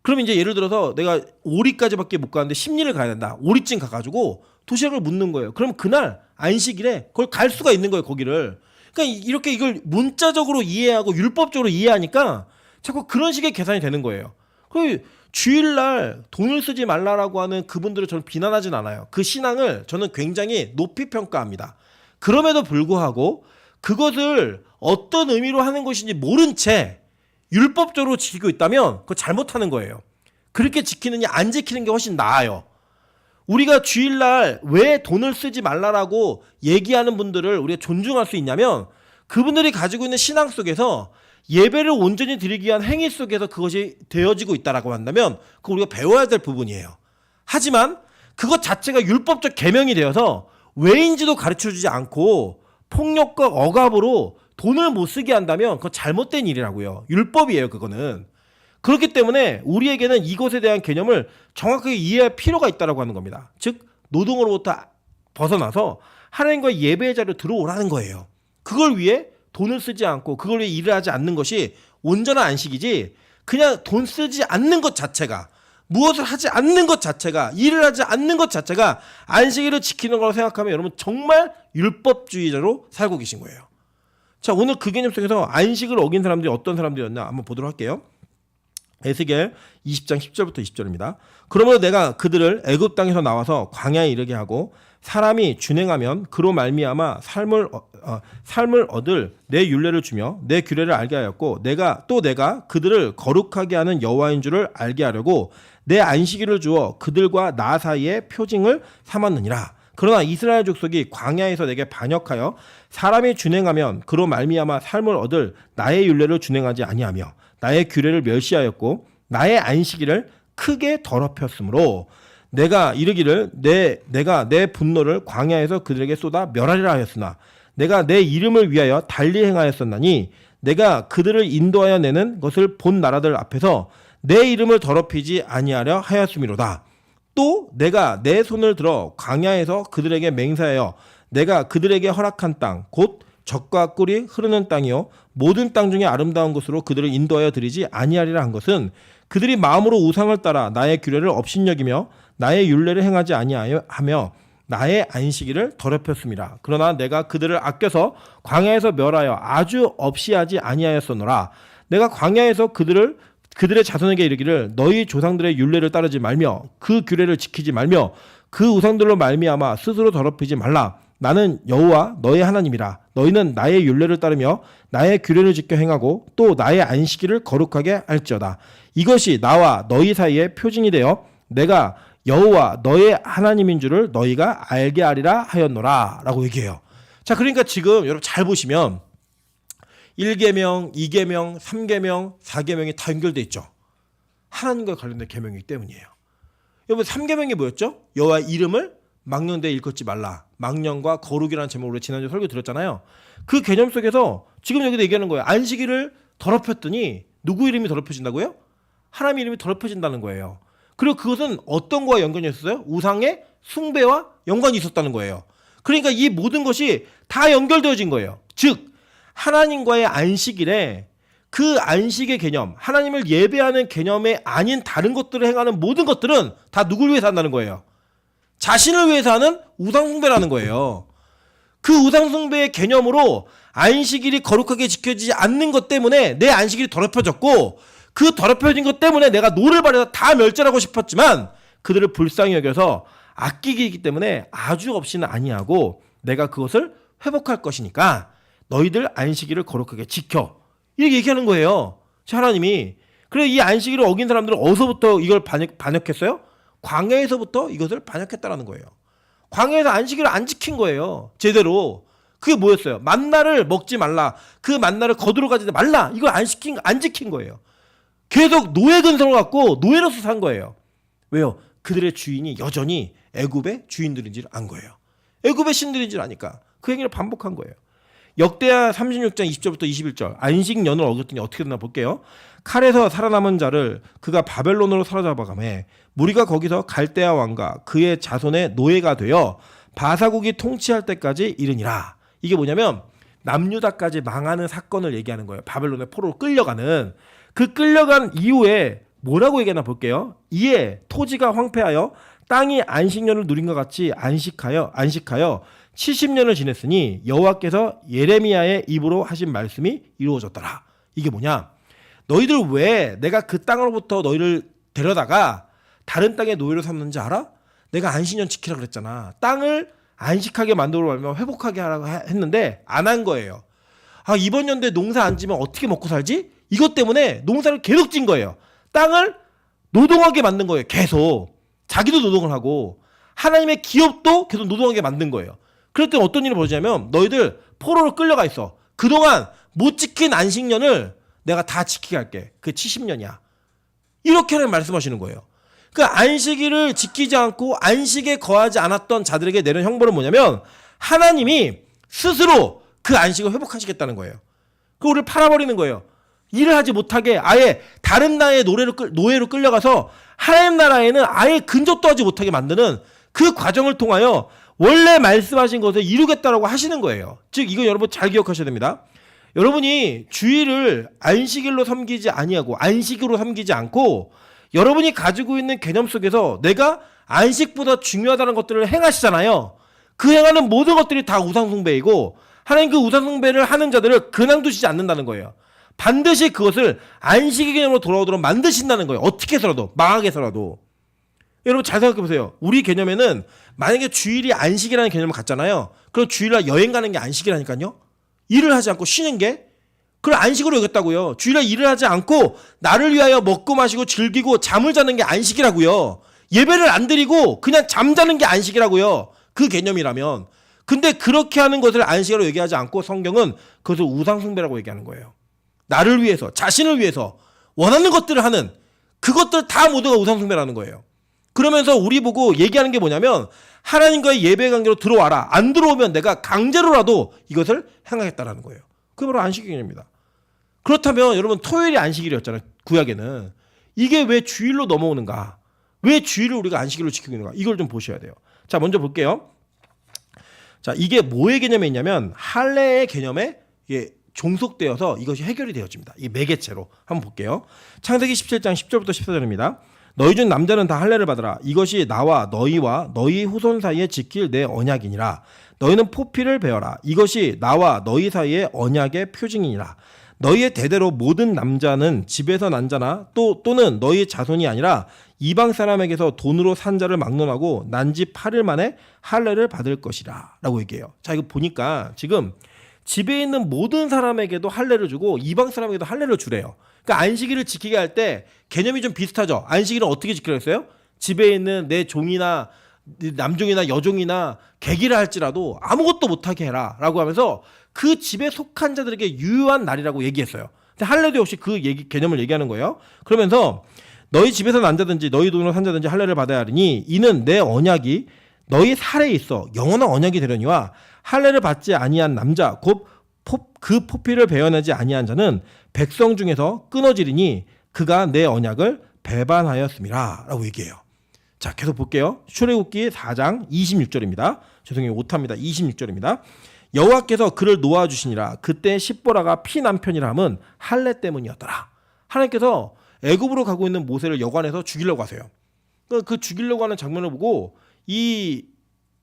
그러면 이제 예를 들어서 내가 오리까지밖에 못 가는데 10리를 가야 된다. 오리쯤 가가지고 도시락을 묻는 거예요. 그럼 그날 안식일에 그걸 갈 수가 있는 거예요. 거기를. 그러니까 이렇게 이걸 문자적으로 이해하고 율법적으로 이해하니까 자꾸 그런 식의 계산이 되는 거예요. 그 주일날 돈을 쓰지 말라라고 하는 그분들을 저는 비난하진 않아요. 그 신앙을 저는 굉장히 높이 평가합니다. 그럼에도 불구하고 그것을 어떤 의미로 하는 것인지 모른 채 율법적으로 지키고 있다면 그거 잘못하는 거예요. 그렇게 지키느냐 안 지키는 게 훨씬 나아요. 우리가 주일날 왜 돈을 쓰지 말라라고 얘기하는 분들을 우리가 존중할 수 있냐면 그분들이 가지고 있는 신앙 속에서 예배를 온전히 드리기 위한 행위 속에서 그것이 되어지고 있다라고 한다면 그거 우리가 배워야 될 부분이에요. 하지만 그것 자체가 율법적 계명이 되어서 왜인지도 가르쳐주지 않고 폭력과 억압으로 돈을 못 쓰게 한다면 그건 잘못된 일이라고요. 율법이에요. 그거는. 그렇기 때문에 우리에게는 이것에 대한 개념을 정확하게 이해할 필요가 있다고 하는 겁니다. 즉 노동으로부터 벗어나서 하나님과의 예배의 자리로 들어오라는 거예요. 그걸 위해 돈을 쓰지 않고 그걸 위해 일을 하지 않는 것이 온전한 안식이지 그냥 돈 쓰지 않는 것 자체가 무엇을 하지 않는 것 자체가 일을 하지 않는 것 자체가 안식일을 지키는 거라고 생각하면 여러분 정말 율법주의자로 살고 계신 거예요. 자, 오늘 그 개념 속에서 안식을 어긴 사람들이 어떤 사람들이었나 한번 보도록 할게요. 에스겔 20장 10절부터 20절입니다. 그러므로 내가 그들을 애굽 땅에서 나와서 광야에 이르게 하고 사람이 준행하면 그로 말미암아 삶을 얻을 내 율례를 주며 내 규례를 알게 하였고 내가 그들을 거룩하게 하는 여호와인 줄을 알게 하려고 내 안식일을 주어 그들과 나 사이에 표징을 삼았느니라. 그러나 이스라엘 족속이 광야에서 내게 반역하여 사람이 준행하면 그로 말미암아 삶을 얻을 나의 율례를 준행하지 아니하며 나의 규례를 멸시하였고 나의 안식일을 크게 더럽혔으므로 내가 이르기를 내가 내 분노를 광야에서 그들에게 쏟아 멸하리라 하였으나 내가 내 이름을 위하여 달리 행하였었나니 내가 그들을 인도하여 내는 것을 본 나라들 앞에서 내 이름을 더럽히지 아니하려 하였음이로다. 또 내가 내 손을 들어 광야에서 그들에게 맹세하여 내가 그들에게 허락한 땅 곧 젖과 꿀이 흐르는 땅이요 모든 땅 중에 아름다운 곳으로 그들을 인도하여 드리지 아니하리라 한 것은 그들이 마음으로 우상을 따라 나의 규례를 업신여기며 나의 율례를 행하지 아니하며 나의 안식일을 더럽혔음이라. 그러나 내가 그들을 아껴서 광야에서 멸하여 아주 없이 하지 아니하였소노라. 내가 광야에서 그들의 자손에게 이르기를 너희 조상들의 율례를 따르지 말며 그 규례를 지키지 말며 그 우상들로 말미암아 스스로 더럽히지 말라. 나는 여호와 너의 하나님이라. 너희는 나의 율례를 따르며 나의 규례를 지켜 행하고 또 나의 안식일을 거룩하게 할지어다. 이것이 나와 너희 사이에 표징이 되어 내가 여호와 너의 하나님인 줄을 너희가 알게 하리라 하였노라 라고 얘기해요. 자, 그러니까 지금 여러분 잘 보시면 1계명, 2계명, 3계명, 4계명이 다 연결돼 있죠. 하나님과 관련된 계명이기 때문이에요. 여러분 3계명이 뭐였죠? 여호와의 이름을 망령되이 일컫지 말라. 망령과 거룩이라는 제목으로 지난주에 설교 드렸잖아요. 그 개념 속에서 지금 여기도 얘기하는 거예요. 안식일을 더럽혔더니 누구 이름이 더럽혀진다고요? 하나님 이름이 더럽혀진다는 거예요. 그리고 그것은 어떤 거와 연관이 있었어요? 우상의 숭배와 연관이 있었다는 거예요. 그러니까 이 모든 것이 다 연결되어진 거예요. 즉 하나님과의 안식일에 그 안식의 개념, 하나님을 예배하는 개념에 아닌 다른 것들을 행하는 모든 것들은 다 누굴 위해서 한다는 거예요? 자신을 위해서 하는 우상숭배라는 거예요. 그 우상숭배의 개념으로 안식일이 거룩하게 지켜지지 않는 것 때문에 내 안식일이 더럽혀졌고 그 더럽혀진 것 때문에 내가 노를 발해서 다 멸절하고 싶었지만 그들을 불쌍히 여겨서 아끼기 때문에 아주 없이는 아니하고 내가 그것을 회복할 것이니까 너희들 안식일을 거룩하게 지켜. 이렇게 얘기하는 거예요. 하나님이. 그래 이 안식일을 어긴 사람들은 어디서부터 이걸 반역했어요? 광야에서부터 이것을 반역했다라는 거예요. 광야에서 안식일을 안 지킨 거예요. 제대로. 그게 뭐였어요? 만나를 먹지 말라. 그 만나를 거두러 가지 말라. 이걸 안 지킨 거예요. 계속 노예 근성을 갖고 노예로서 산 거예요. 왜요? 그들의 주인이 여전히 애굽의 주인들인 줄 안 거예요. 애굽의 신들인 줄 아니까 그 행위를 반복한 거예요. 역대하 36장 20절부터 21절 안식년을 어겼더니 어떻게 되나 볼게요. 칼에서 살아남은 자를 그가 바벨론으로 사로잡아가매 무리가 거기서 갈대아 왕과 그의 자손의 노예가 되어 바사국이 통치할 때까지 이르니라. 이게 뭐냐면 남유다까지 망하는 사건을 얘기하는 거예요. 바벨론의 포로로 끌려가는. 그 끌려간 이후에 뭐라고 얘기하나 볼게요. 이에 토지가 황폐하여 땅이 안식년을 누린 것 같이 안식하여 70년을 지냈으니 여호와께서 예레미야의 입으로 하신 말씀이 이루어졌더라. 이게 뭐냐? 너희들 왜 내가 그 땅으로부터 너희를 데려다가 다른 땅에 노예로 삼는지 알아? 내가 안식년 지키라 그랬잖아. 땅을 안식하게 만들어 말면 회복하게 하라고 했는데 안 한 거예요. 아, 이번 연도에 농사 안 지면 어떻게 먹고 살지? 이것 때문에 농사를 계속 진 거예요. 땅을 노동하게 만든 거예요. 계속. 자기도 노동을 하고 하나님의 기업도 계속 노동하게 만든 거예요. 그랬더니 어떤 일이 벌어지냐면 너희들 포로로 끌려가 있어. 그동안 못 지킨 안식년을 내가 다 지키게 할게. 그게 70년이야. 이렇게 하나님 말씀하시는 거예요. 그 안식일을 지키지 않고 안식에 거하지 않았던 자들에게 내는 형벌은 뭐냐면 하나님이 스스로 그 안식을 회복하시겠다는 거예요. 그 우리를 팔아버리는 거예요. 일을 하지 못하게 아예 다른 나라의 노예로 끌려가서 하나님 나라에는 아예 근접도 하지 못하게 만드는 그 과정을 통하여 원래 말씀하신 것을 이루겠다라고 하시는 거예요. 즉 이거 여러분 잘 기억하셔야 됩니다. 여러분이 주일을 안식일로 섬기지 아니하고 안식으로 섬기지 않고 여러분이 가지고 있는 개념 속에서 내가 안식보다 중요하다는 것들을 행하시잖아요. 그 행하는 모든 것들이 다 우상숭배이고 하나님 그 우상숭배를 하는 자들을 그냥 두시지 않는다는 거예요. 반드시 그것을 안식의 개념으로 돌아오도록 만드신다는 거예요. 어떻게 해서라도 망하게 해서라도. 여러분 잘 생각해 보세요. 우리 개념에는 만약에 주일이 안식이라는 개념을 갖잖아요. 그럼 주일날 여행 가는 게 안식이라니까요. 일을 하지 않고 쉬는 게 그걸 안식으로 여겼다고요. 주일날 일을 하지 않고 나를 위하여 먹고 마시고 즐기고 잠을 자는 게 안식이라고요. 예배를 안 드리고 그냥 잠자는 게 안식이라고요. 그 개념이라면. 근데 그렇게 하는 것을 안식으로 얘기하지 않고 성경은 그것을 우상숭배라고 얘기하는 거예요. 나를 위해서 자신을 위해서 원하는 것들을 하는 그것들 다 모두가 우상숭배라는 거예요. 그러면서 우리 보고 얘기하는 게 뭐냐면 하나님과의 예배 관계로 들어와라. 안 들어오면 내가 강제로라도 이것을 행하겠다라는 거예요. 그게 바로 안식의 개념입니다. 그렇다면 여러분 토요일이 안식일이었잖아요. 구약에는. 이게 왜 주일로 넘어오는가? 왜 주일을 우리가 안식일로 지키고 있는가? 이걸 좀 보셔야 돼요. 자, 먼저 볼게요. 자, 이게 뭐의 개념에 있냐면 할례의 개념에 이게 종속되어서 이것이 해결이 되어집니다. 이 매개체로 한번 볼게요. 창세기 17장 10절부터 14절입니다. 너희 중 남자는 다 할례를 받으라. 이것이 나와 너희와 너희 후손 사이에 지킬 내 언약이니라. 너희는 포피를 베어라. 이것이 나와 너희 사이의 언약의 표징이니라. 너희의 대대로 모든 남자는 집에서 난 자나 또는 너희 자손이 아니라 이방 사람에게서 돈으로 산 자를 막론하고 난 지 8일 만에 할례를 받을 것이라 라고 얘기해요. 자, 이거 보니까 지금 집에 있는 모든 사람에게도 할례를 주고 이방 사람에게도 할례를 주래요. 그러니까 안식일을 지키게 할 때 개념이 좀 비슷하죠. 안식일은 어떻게 지키라고 했어요? 집에 있는 내 종이나 남종이나 여종이나 객이라 할지라도 아무것도 못하게 해라 라고 하면서 그 집에 속한 자들에게 유효한 날이라고 얘기했어요. 근데 할례도 역시 그 개념을 얘기하는 거예요. 그러면서 너희 집에서 난 자든지 너희 돈으로 산 자든지 할례를 받아야 하리니 이는 내 언약이 너희 살에 있어 영원한 언약이 되려니와 할례를 받지 아니한 남자 곧 그 포피를 베어내지 아니한 자는 백성 중에서 끊어지리니 그가 내 언약을 배반하였음이라 라고 얘기해요. 자, 계속 볼게요. 출애굽기 4장 26절입니다. 죄송해요. 오타입니다. 26절입니다. 여호와께서 그를 놓아주시니라. 그때 십보라가 피난편이라 함은 할례 때문이었더라. 하나님께서 애굽으로 가고 있는 모세를 여관에서 죽이려고 하세요. 그 죽이려고 하는 장면을 보고 이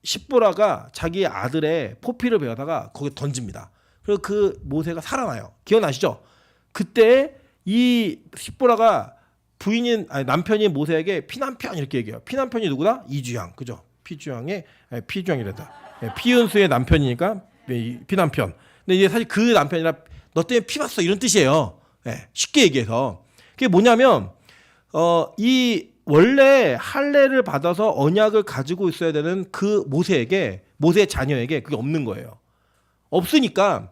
십보라가 자기 아들의 포피를 베어다가 거기에 던집니다. 그리고 그 모세가 살아나요. 기억나시죠? 그때 이 십보라가 남편인 모세에게 피난편 이렇게 얘기해요. 피난편이 누구다? 이주양, 그죠? 피주양이란다. 피은수의 남편이니까 피난편. 근데 이게 사실 그 남편이라 너 때문에 피 봤어 이런 뜻이에요. 예, 쉽게 얘기해서 그게 뭐냐면 이 원래 할례를 받아서 언약을 가지고 있어야 되는 그 모세에게 모세의 자녀에게 그게 없는 거예요. 없으니까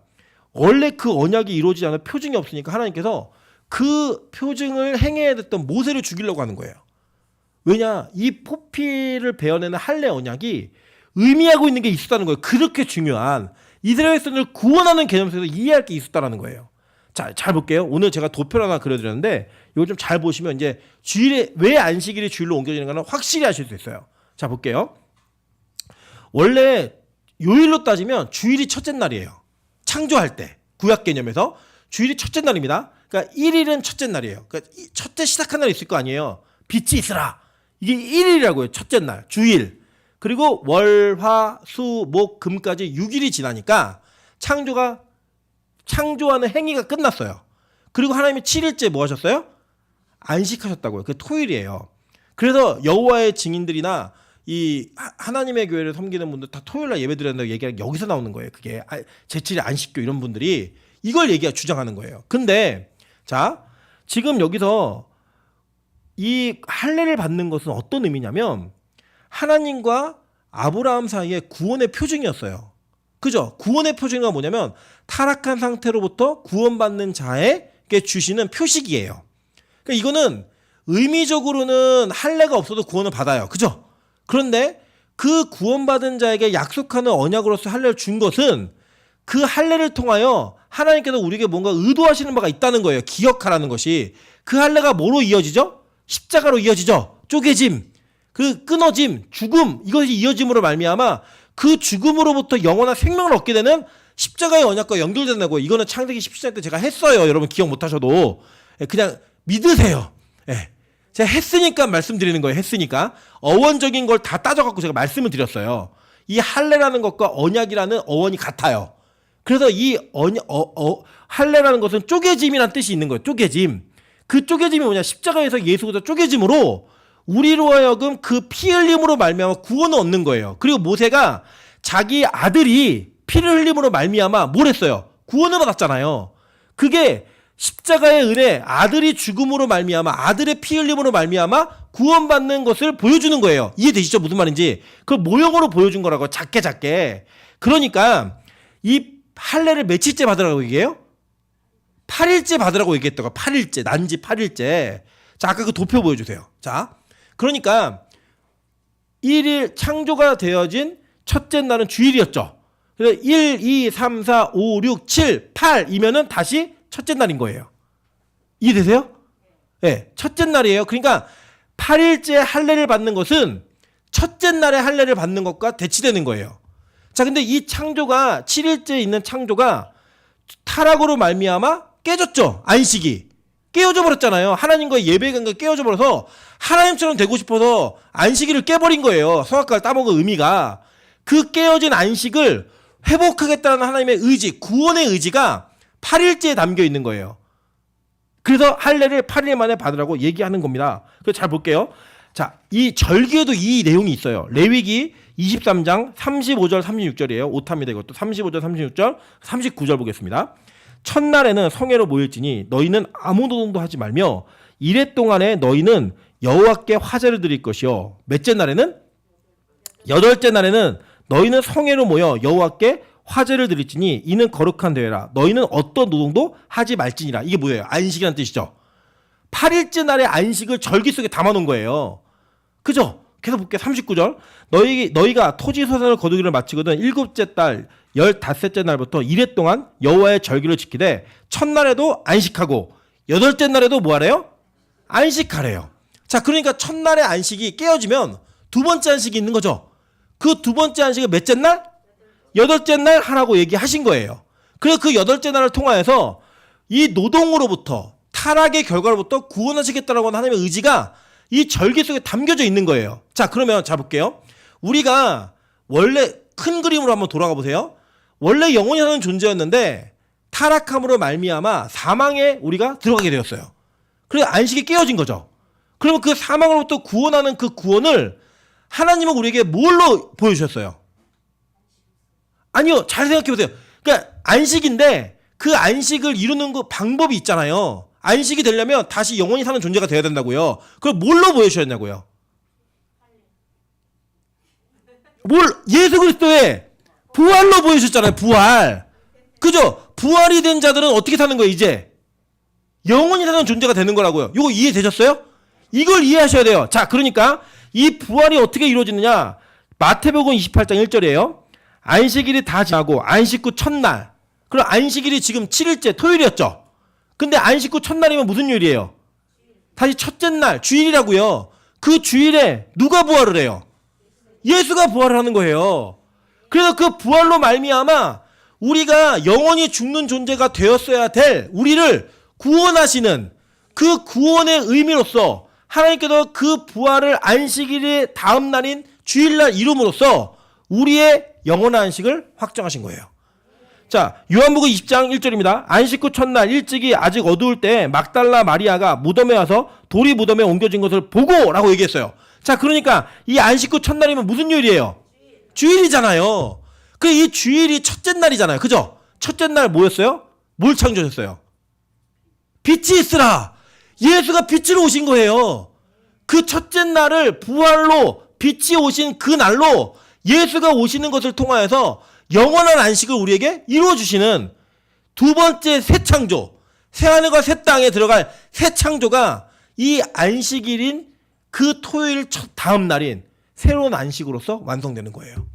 원래 그 언약이 이루어지지 않은 표징이 없으니까 하나님께서 그 표징을 행해야 됐던 모세를 죽이려고 하는 거예요. 왜냐? 이 포피를 베어내는 할례 언약이 의미하고 있는 게 있었다는 거예요. 그렇게 중요한 이스라엘 백성을 구원하는 개념 속에서 이해할 게 있었다는 거예요. 자, 잘 볼게요. 오늘 제가 도표를 하나 그려드렸는데 이거 좀 잘 보시면 이제 주일에 왜 안식일이 주일로 옮겨지는가는 확실히 아실 수 있어요. 자, 볼게요. 원래 요일로 따지면 주일이 첫째 날이에요. 창조할 때 구약 개념에서 주일이 첫째 날입니다. 그러니까 1일은 첫째 날이에요. 그러니까 첫째 시작한 날이 있을 거 아니에요. 빛이 있으라. 이게 1일이라고요. 첫째 날, 주일. 그리고 월, 화, 수, 목, 금까지 6일이 지나니까 창조하는 행위가 끝났어요. 그리고 하나님이 7일째 뭐 하셨어요? 안식하셨다고요. 그게 토요일이에요. 그래서 여호와의 증인들이나 이 하나님의 교회를 섬기는 분들 다 토요일날 예배 드려야 된다고 얘기하는 게 여기서 나오는 거예요. 그게 제7일 안식교 이런 분들이 이걸 주장하는 거예요. 근데 자, 지금 여기서 이 할례를 받는 것은 어떤 의미냐면 하나님과 아브라함 사이의 구원의 표징이었어요. 그죠? 구원의 표징은 뭐냐면 타락한 상태로부터 구원받는 자에게 주시는 표식이에요. 그러니까 이거는 의미적으로는 할례가 없어도 구원을 받아요. 그죠? 그런데 그 구원받은 자에게 약속하는 언약으로서 할례를 준 것은 그 할례를 통하여 하나님께서 우리에게 뭔가 의도하시는 바가 있다는 거예요. 기억하라는 것이. 그 할례가 뭐로 이어지죠? 십자가로 이어지죠. 쪼개짐, 그 끊어짐, 죽음, 이것이 이어짐으로 말미암아 그 죽음으로부터 영원한 생명을 얻게 되는 십자가의 언약과 연결된다고. 이거는 창세기 17장 때 제가 했어요. 여러분 기억 못하셔도 그냥 믿으세요. 예. 제가 했으니까 말씀드리는 거예요. 했으니까 어원적인 걸 다 따져갖고 제가 말씀을 드렸어요. 이 할례라는 것과 언약이라는 어원이 같아요. 그래서 이 할례라는 것은 쪼개짐이라는 뜻이 있는 거예요. 쪼개짐. 그 쪼개짐이 뭐냐? 십자가에서 예수보다 쪼개짐으로 우리로 하여금 그 피 흘림으로 말미암아 구원을 얻는 거예요. 그리고 모세가 자기 아들이 피를 흘림으로 말미암아 뭘 했어요? 구원을 받았잖아요. 그게 십자가의 은혜, 아들이 죽음으로 말미암아 아들의 피 흘림으로 말미암아 구원받는 것을 보여주는 거예요. 이해되시죠? 무슨 말인지. 그걸 모형으로 보여준 거라고. 작게. 그러니까 이 할례를 며칠째 받으라고 얘기해요? 8일째 받으라고 얘기했다고. 8일째. 난지 8일째. 자, 아까 그 도표 보여주세요. 자, 그러니까 1일 창조가 되어진 첫째 날은 주일이었죠. 그래서 1, 2, 3, 4, 5, 6, 7, 8이면은 다시 첫째 날인 거예요. 이해되세요? 네, 첫째 날이에요. 그러니까 8일째 할례를 받는 것은 첫째 날에 할례를 받는 것과 대치되는 거예요. 자, 근데 이 창조가 7일째 있는 창조가 타락으로 말미암아 깨졌죠. 안식이 깨어져 버렸잖아요. 하나님과의 예배 관계가 깨어져 버려서 하나님처럼 되고 싶어서 안식일을 깨버린 거예요. 성악가를 따먹은 의미가. 그 깨어진 안식을 회복하겠다는 하나님의 의지, 구원의 의지가 8일째에 담겨 있는 거예요. 그래서 할례를 8일 만에 받으라고 얘기하는 겁니다. 그래서 잘 볼게요. 자, 이 절기에도 이 내용이 있어요. 레위기 23장 35절 36절이에요. 오타입니다. 이것도 35절 36절 39절 보겠습니다. 첫날에는 성회로 모일지니 너희는 아무 노동도 하지 말며 이래 동안에 너희는 여호와께 화제를 드릴 것이요. 몇째 날에는? 여덟째 날에는 너희는 성회로 모여 여호와께 화제를 드릴지니 이는 거룩한 대회라. 너희는 어떤 노동도 하지 말지니라. 이게 뭐예요? 안식이라는 뜻이죠. 8일째 날의 안식을 절기 속에 담아놓은 거예요. 그죠? 계속 볼게요. 39절. 너희가 토지 소산을 거두기를 마치거든 7째 달 15째 날부터 이래 동안 여호와의 절기를 지키되 첫날에도 안식하고 8째 날에도 뭐 하래요? 안식하래요. 자, 그러니까 첫날의 안식이 깨어지면 두 번째 안식이 있는 거죠. 그 두 번째 안식은 몇째 날? 8째 날 하라고 얘기하신 거예요. 그래서 그 8째 날을 통하여서 이 노동으로부터 타락의 결과로부터 구원하시겠다라고 하는 하나님의 의지가 이 절기 속에 담겨져 있는 거예요. 자, 그러면 자 볼게요. 우리가 원래 큰 그림으로 한번 돌아가 보세요. 원래 영원히 사는 존재였는데 타락함으로 말미암아 사망에 우리가 들어가게 되었어요. 그래서 안식이 깨어진 거죠. 그러면 그 사망으로부터 구원하는 그 구원을 하나님은 우리에게 뭘로 보여주셨어요? 아니요. 잘 생각해 보세요. 그러니까 안식인데 그 안식을 이루는 그 방법이 있잖아요. 안식이 되려면 다시 영원히 사는 존재가 돼야 된다고요. 그걸 뭘로 보여주셨냐고요. 예수 그리스도의 부활로 보여주셨잖아요. 부활. 그죠? 부활이 된 자들은 어떻게 사는 거예요, 이제? 영원히 사는 존재가 되는 거라고요. 이거 이해되셨어요? 이걸 이해하셔야 돼요. 자, 그러니까 이 부활이 어떻게 이루어지느냐? 마태복음 28장 1절이에요. 안식일이 다 지나고 안식 후 첫날. 그럼 안식일이 지금 7일째 토요일이었죠. 근데 안식 후 첫날이면 무슨 요일이에요? 다시 첫째 날 주일이라고요. 그 주일에 누가 부활을 해요? 예수가 부활을 하는 거예요. 그래서 그 부활로 말미암아 우리가 영원히 죽는 존재가 되었어야 될 우리를 구원하시는 그 구원의 의미로서 하나님께서 그 부활을 안식일의 다음 날인 주일날 이룸으로써 우리의 영원한 안식을 확정하신 거예요. 자, 요한복음 20장 1절입니다. 안식 후 첫날 일찍이 아직 어두울 때 막달라 마리아가 무덤에 와서 돌이 무덤에 옮겨진 것을 보고 라고 얘기했어요. 자, 그러니까 이 안식 후 첫날이면 무슨 요일이에요? 주일이잖아요. 그 이 주일이 첫째 날이잖아요. 그죠? 첫째 날 뭐였어요? 뭘 창조하셨어요? 빛이 있으라. 예수가 빛으로 오신 거예요. 그 첫째 날을 부활로 빛이 오신 그 날로 예수가 오시는 것을 통하여서 영원한 안식을 우리에게 이루어주시는 두 번째 새 창조, 새 하늘과 새 땅에 들어갈 새 창조가 이 안식일인 그 토요일 다음 날인 새로운 안식으로서 완성되는 거예요.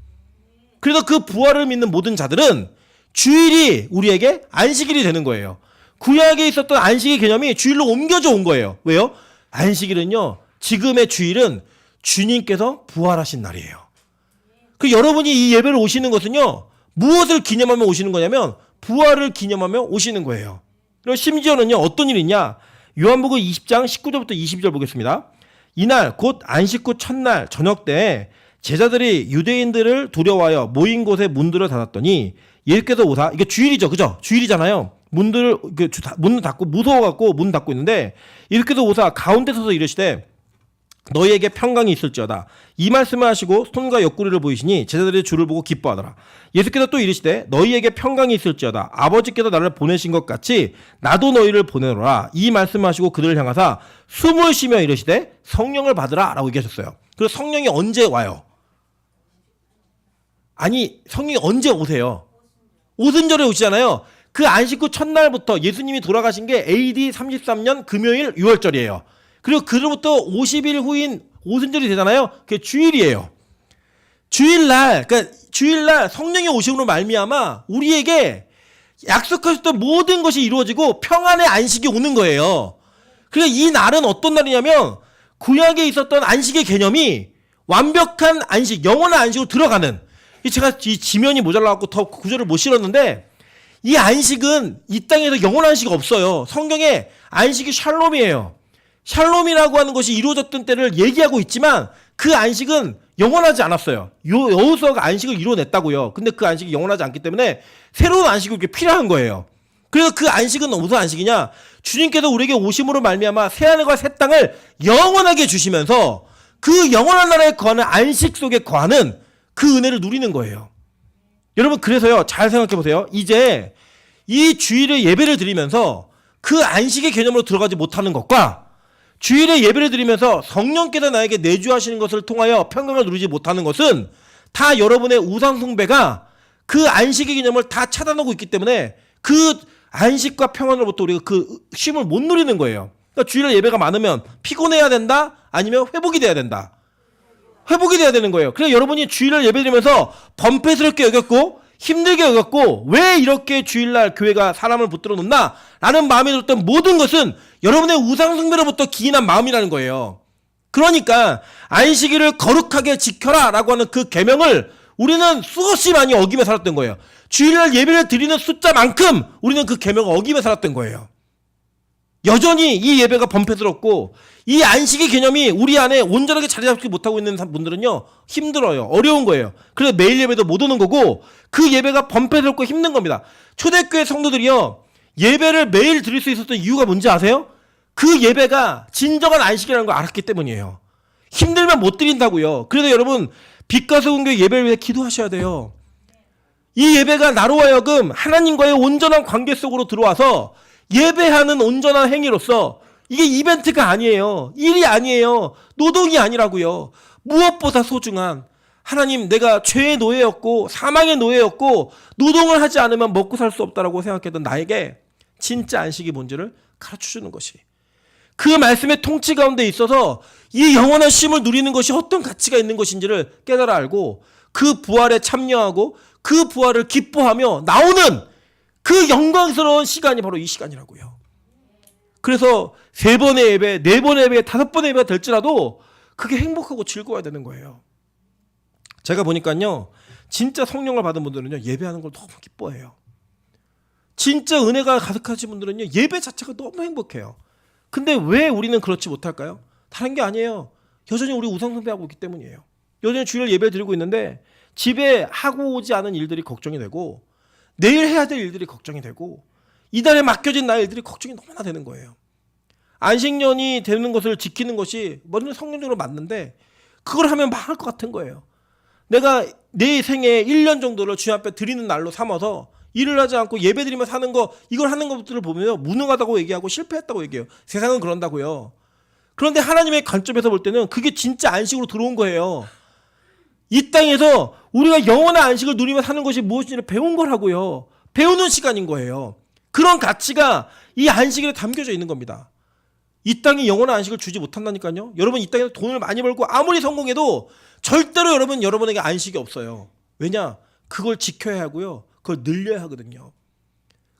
그래서 그 부활을 믿는 모든 자들은 주일이 우리에게 안식일이 되는 거예요. 구약에 있었던 안식의 개념이 주일로 옮겨져 온 거예요. 왜요? 안식일은요, 지금의 주일은 주님께서 부활하신 날이에요. 그 여러분이 이 예배를 오시는 것은요, 무엇을 기념하며 오시는 거냐면 부활을 기념하며 오시는 거예요. 그리고 심지어는요, 어떤 일이 있냐? 요한복음 20장 19절부터 20절 보겠습니다. 이날 곧 안식 후 첫날 저녁 때 제자들이 유대인들을 두려워하여 모인 곳에 문들을 닫았더니 예수께서 오사, 이게 주일이죠, 그죠? 주일이잖아요. 문을 닫고 무서워갖고 문 닫고 있는데 예수께서 오사 가운데 서서 이르시되 너희에게 평강이 있을지어다. 이 말씀을 하시고 손과 옆구리를 보이시니 제자들이 주를 보고 기뻐하더라. 예수께서 또 이르시되 너희에게 평강이 있을지어다. 아버지께서 나를 보내신 것 같이 나도 너희를 보내노라. 이 말씀을 하시고 그들을 향하사 숨을 쉬며 이르시되 성령을 받으라 라고 얘기하셨어요. 그래서 성령이 언제 와요? 아니, 성령이 언제 오세요? 오순절에 오시잖아요. 그 안식 후 첫날부터 예수님이 돌아가신 게 AD 33년 금요일 6월절이에요. 그리고 그로부터 50일 후인 오순절이 되잖아요. 그게 주일이에요. 주일날, 그러니까 주일날 성령이 오심으로 말미암아 우리에게 약속하셨던 모든 것이 이루어지고 평안의 안식이 오는 거예요. 그러니까 이 날은 어떤 날이냐면 구약에 있었던 안식의 개념이 완벽한 안식, 영원한 안식으로 들어가는. 제가 이 지면이 모자라갖고 더 구절을 못 실었는데 이 안식은 이 땅에서 영원한 안식이 없어요. 성경에 안식이 샬롬이에요. 샬롬이라고 하는 것이 이루어졌던 때를 얘기하고 있지만 그 안식은 영원하지 않았어요. 여호수아가 안식을 이루어냈다고요. 근데 그 안식이 영원하지 않기 때문에 새로운 안식이 이렇게 필요한 거예요. 그래서 그 안식은 무슨 안식이냐? 주님께서 우리에게 오심으로 말미암아 새 하늘과 새 땅을 영원하게 주시면서 그 영원한 나라에 거하는 안식 속에 거하는 그 은혜를 누리는 거예요. 여러분, 그래서요, 잘 생각해 보세요. 이제 이 주일에 예배를 드리면서 그 안식의 개념으로 들어가지 못하는 것과 주일에 예배를 드리면서 성령께서 나에게 내주하시는 것을 통하여 평강을 누리지 못하는 것은 다 여러분의 우상 숭배가 그 안식의 개념을 다 차단하고 있기 때문에 그 안식과 평안으로부터 우리가 그 쉼을 못 누리는 거예요. 그러니까 주일에 예배가 많으면 피곤해야 된다? 아니면 회복이 돼야 된다? 회복이 돼야 되는 거예요. 그래서 여러분이 주일을 예배드리면서 범패스럽게 여겼고 힘들게 여겼고 왜 이렇게 주일날 교회가 사람을 붙들어 놓나? 라는 마음이 들었던 모든 것은 여러분의 우상숭배로부터 기인한 마음이라는 거예요. 그러니까 안식일을 거룩하게 지켜라 라고 하는 그 계명을 우리는 수없이 많이 어기며 살았던 거예요. 주일날 예배를 드리는 숫자만큼 우리는 그 계명을 어기며 살았던 거예요. 여전히 이 예배가 범패스럽고 이 안식의 개념이 우리 안에 온전하게 자리 잡지 못하고 있는 분들은요, 힘들어요. 어려운 거예요. 그래서 매일 예배도 못 오는 거고 그 예배가 범패스럽고 힘든 겁니다. 초대교회 성도들이요, 예배를 매일 드릴 수 있었던 이유가 뭔지 아세요? 그 예배가 진정한 안식이라는 걸 알았기 때문이에요. 힘들면 못 드린다고요. 그래서 여러분, 빛과 소금교회 예배를 위해 기도하셔야 돼요. 이 예배가 나로 하여금 하나님과의 온전한 관계 속으로 들어와서 예배하는 온전한 행위로서 이게 이벤트가 아니에요. 일이 아니에요. 노동이 아니라고요. 무엇보다 소중한 하나님, 내가 죄의 노예였고 사망의 노예였고 노동을 하지 않으면 먹고 살 수 없다라고 생각했던 나에게 진짜 안식이 뭔지를 가르쳐주는 것이, 그 말씀의 통치 가운데 있어서 이 영원한 쉼을 누리는 것이 어떤 가치가 있는 것인지를 깨달아 알고 그 부활에 참여하고 그 부활을 기뻐하며 나오는 그 영광스러운 시간이 바로 이 시간이라고요. 그래서 3번의 예배, 4번의 예배, 5번의 예배가 될지라도 그게 행복하고 즐거워야 되는 거예요. 제가 보니까요, 진짜 성령을 받은 분들은요, 예배하는 걸 너무 기뻐해요. 진짜 은혜가 가득하신 분들은요, 예배 자체가 너무 행복해요. 근데 왜 우리는 그렇지 못할까요? 다른 게 아니에요. 여전히 우리 우상숭배하고 있기 때문이에요. 여전히 주일 예배 드리고 있는데 집에 하고 오지 않은 일들이 걱정이 되고 내일 해야 될 일들이 걱정이 되고 이달에 맡겨진 나의 일들이 걱정이 너무나 되는 거예요. 안식년이 되는 것을 지키는 것이 머리는 성령적으로 맞는데 그걸 하면 망할 것 같은 거예요. 내가 내 생애 1년 정도를 주님 앞에 드리는 날로 삼아서 일을 하지 않고 예배드리며 사는 거, 이걸 하는 것들을 보면 무능하다고 얘기하고 실패했다고 얘기해요. 세상은 그런다고요. 그런데 하나님의 관점에서 볼 때는 그게 진짜 안식으로 들어온 거예요. 이 땅에서 우리가 영원한 안식을 누리며 사는 것이 무엇인지를 배운 거라고요. 배우는 시간인 거예요. 그런 가치가 이 안식일에 담겨져 있는 겁니다. 이 땅이 영원한 안식을 주지 못한다니까요. 여러분, 이 땅에서 돈을 많이 벌고 아무리 성공해도 절대로 여러분에게 안식이 없어요. 왜냐? 그걸 지켜야 하고요. 그걸 늘려야 하거든요.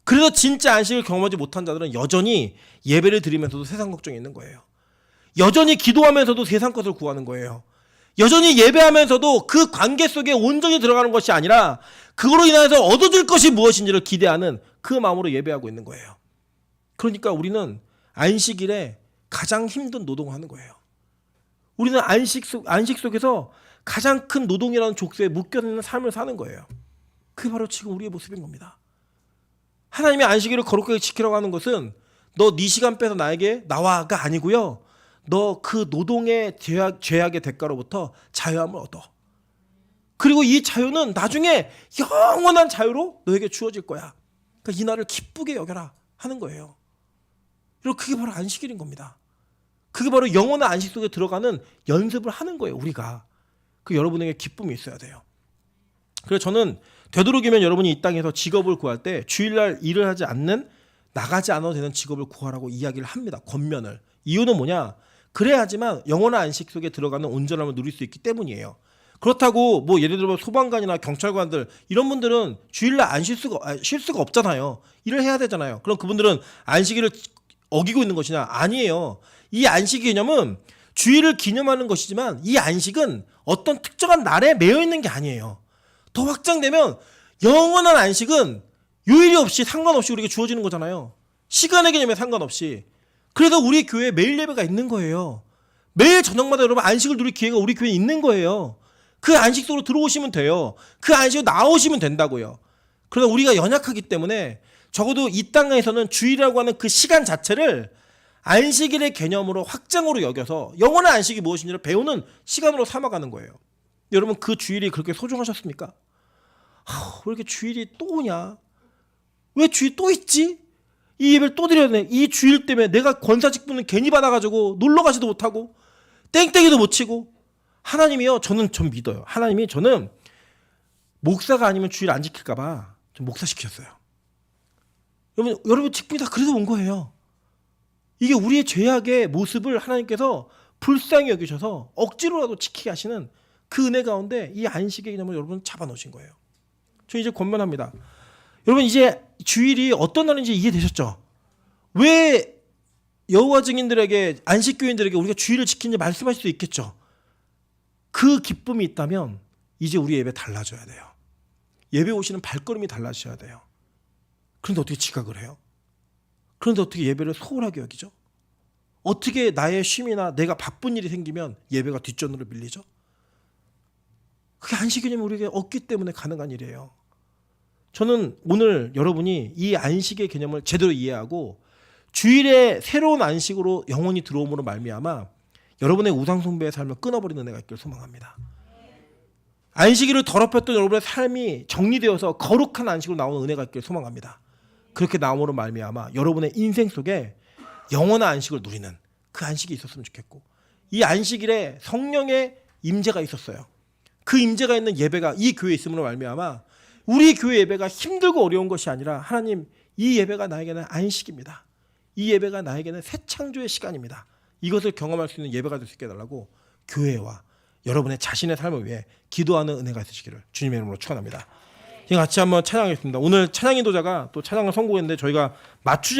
그래서 진짜 안식을 경험하지 못한 자들은 여전히 예배를 드리면서도 세상 걱정이 있는 거예요. 여전히 기도하면서도 세상 것을 구하는 거예요. 여전히 예배하면서도 그 관계 속에 온전히 들어가는 것이 아니라 그거로 인해서 얻어질 것이 무엇인지를 기대하는 그 마음으로 예배하고 있는 거예요. 그러니까 우리는 안식일에 가장 힘든 노동을 하는 거예요. 우리는 안식 속에서 가장 큰 노동이라는 족쇄에 묶여있는 삶을 사는 거예요. 그게 바로 지금 우리의 모습인 겁니다. 하나님의 안식일을 거룩하게 지키라고 하는 것은 너 네 시간 빼서 나에게 나와가 아니고요. 너 그 노동의 죄악의 대가로부터 자유함을 얻어. 그리고 이 자유는 나중에 영원한 자유로 너에게 주어질 거야. 그러니까 이 날을 기쁘게 여겨라 하는 거예요. 그리고 그게 바로 안식일인 겁니다. 그게 바로 영원한 안식 속에 들어가는 연습을 하는 거예요, 우리가. 그 여러분에게 기쁨이 있어야 돼요. 그래서 저는 되도록이면 여러분이 이 땅에서 직업을 구할 때 주일날 일을 하지 않는, 나가지 않아도 되는 직업을 구하라고 이야기를 합니다. 권면을. 이유는 뭐냐? 그래야지만 영원한 안식 속에 들어가는 온전함을 누릴 수 있기 때문이에요. 그렇다고 뭐 예를 들어 소방관이나 경찰관들 이런 분들은 주일날 쉴 수가 없잖아요. 일을 해야 되잖아요. 그럼 그분들은 안식일을 어기고 있는 것이냐? 아니에요. 이 안식 개념은 주일을 기념하는 것이지만 이 안식은 어떤 특정한 날에 매여 있는 게 아니에요. 더 확장되면 영원한 안식은 요일이 없이 상관없이 우리에게 주어지는 거잖아요. 시간의 개념에 상관없이. 그래서 우리 교회에 매일 예배가 있는 거예요. 매일 저녁마다 여러분 안식을 누릴 기회가 우리 교회에 있는 거예요. 그 안식 속으로 들어오시면 돼요. 그 안식으로 나오시면 된다고요. 그러나 우리가 연약하기 때문에 적어도 이 땅에서는 주일이라고 하는 그 시간 자체를 안식일의 개념으로 확장으로 여겨서 영원한 안식이 무엇인지를 배우는 시간으로 삼아가는 거예요. 여러분, 그 주일이 그렇게 소중하셨습니까? 왜 이렇게 주일이 또 오냐? 왜 주일 또 있지? 이 예배를 또 드려야 되네. 이 주일 때문에 내가 권사 직분은 괜히 받아가지고 놀러 가지도 못하고 땡땡이도 못 치고. 하나님이요, 저는 믿어요. 하나님이 저는 목사가 아니면 주일 안 지킬까봐 좀 목사 시키셨어요. 여러분 직분이 다 그래서 온 거예요. 이게 우리의 죄악의 모습을 하나님께서 불쌍히 여기셔서 억지로라도 지키게 하시는 그 은혜 가운데 이 안식의 개념을 여러분 잡아놓으신 거예요. 저 이제 권면합니다. 여러분, 이제 주일이 어떤 날인지 이해되셨죠? 왜 여호와 증인들에게, 안식교인들에게 우리가 주일을 지키는지 말씀하실 수 있겠죠? 그 기쁨이 있다면 이제 우리 예배 달라져야 돼요. 예배 오시는 발걸음이 달라져야 돼요. 그런데 어떻게 지각을 해요? 그런데 어떻게 예배를 소홀하게 여기죠? 어떻게 나의 쉼이나 내가 바쁜 일이 생기면 예배가 뒷전으로 밀리죠? 그게 안식 개념이 우리에게 없기 때문에 가능한 일이에요. 저는 오늘 여러분이 이 안식의 개념을 제대로 이해하고 주일에 새로운 안식으로 영원히 들어옴으로 말미암아 여러분의 우상숭배의 삶을 끊어버리는 은혜가 있기를 소망합니다. 안식일을 더럽혔던 여러분의 삶이 정리되어서 거룩한 안식으로 나오는 은혜가 있기를 소망합니다. 그렇게 나옴으로 말미암아 여러분의 인생 속에 영원한 안식을 누리는 그 안식이 있었으면 좋겠고, 이 안식일에 성령의 임재가 있었어요. 그 임재가 있는 예배가 이 교회에 있음으로 말미암아 우리 교회 예배가 힘들고 어려운 것이 아니라, 하나님, 이 예배가 나에게는 안식입니다. 이 예배가 나에게는 새 창조의 시간입니다. 이것을 경험할 수 있는 예배가 될 수 있게 해달라고 교회와 여러분의 자신의 삶을 위해 기도하는 은혜가 있으시기를 주님의 이름으로 축원합니다. 같이 한번 찬양하겠습니다. 오늘 찬양 인도자가 또 찬양을 선곡했는데 저희가 맞추지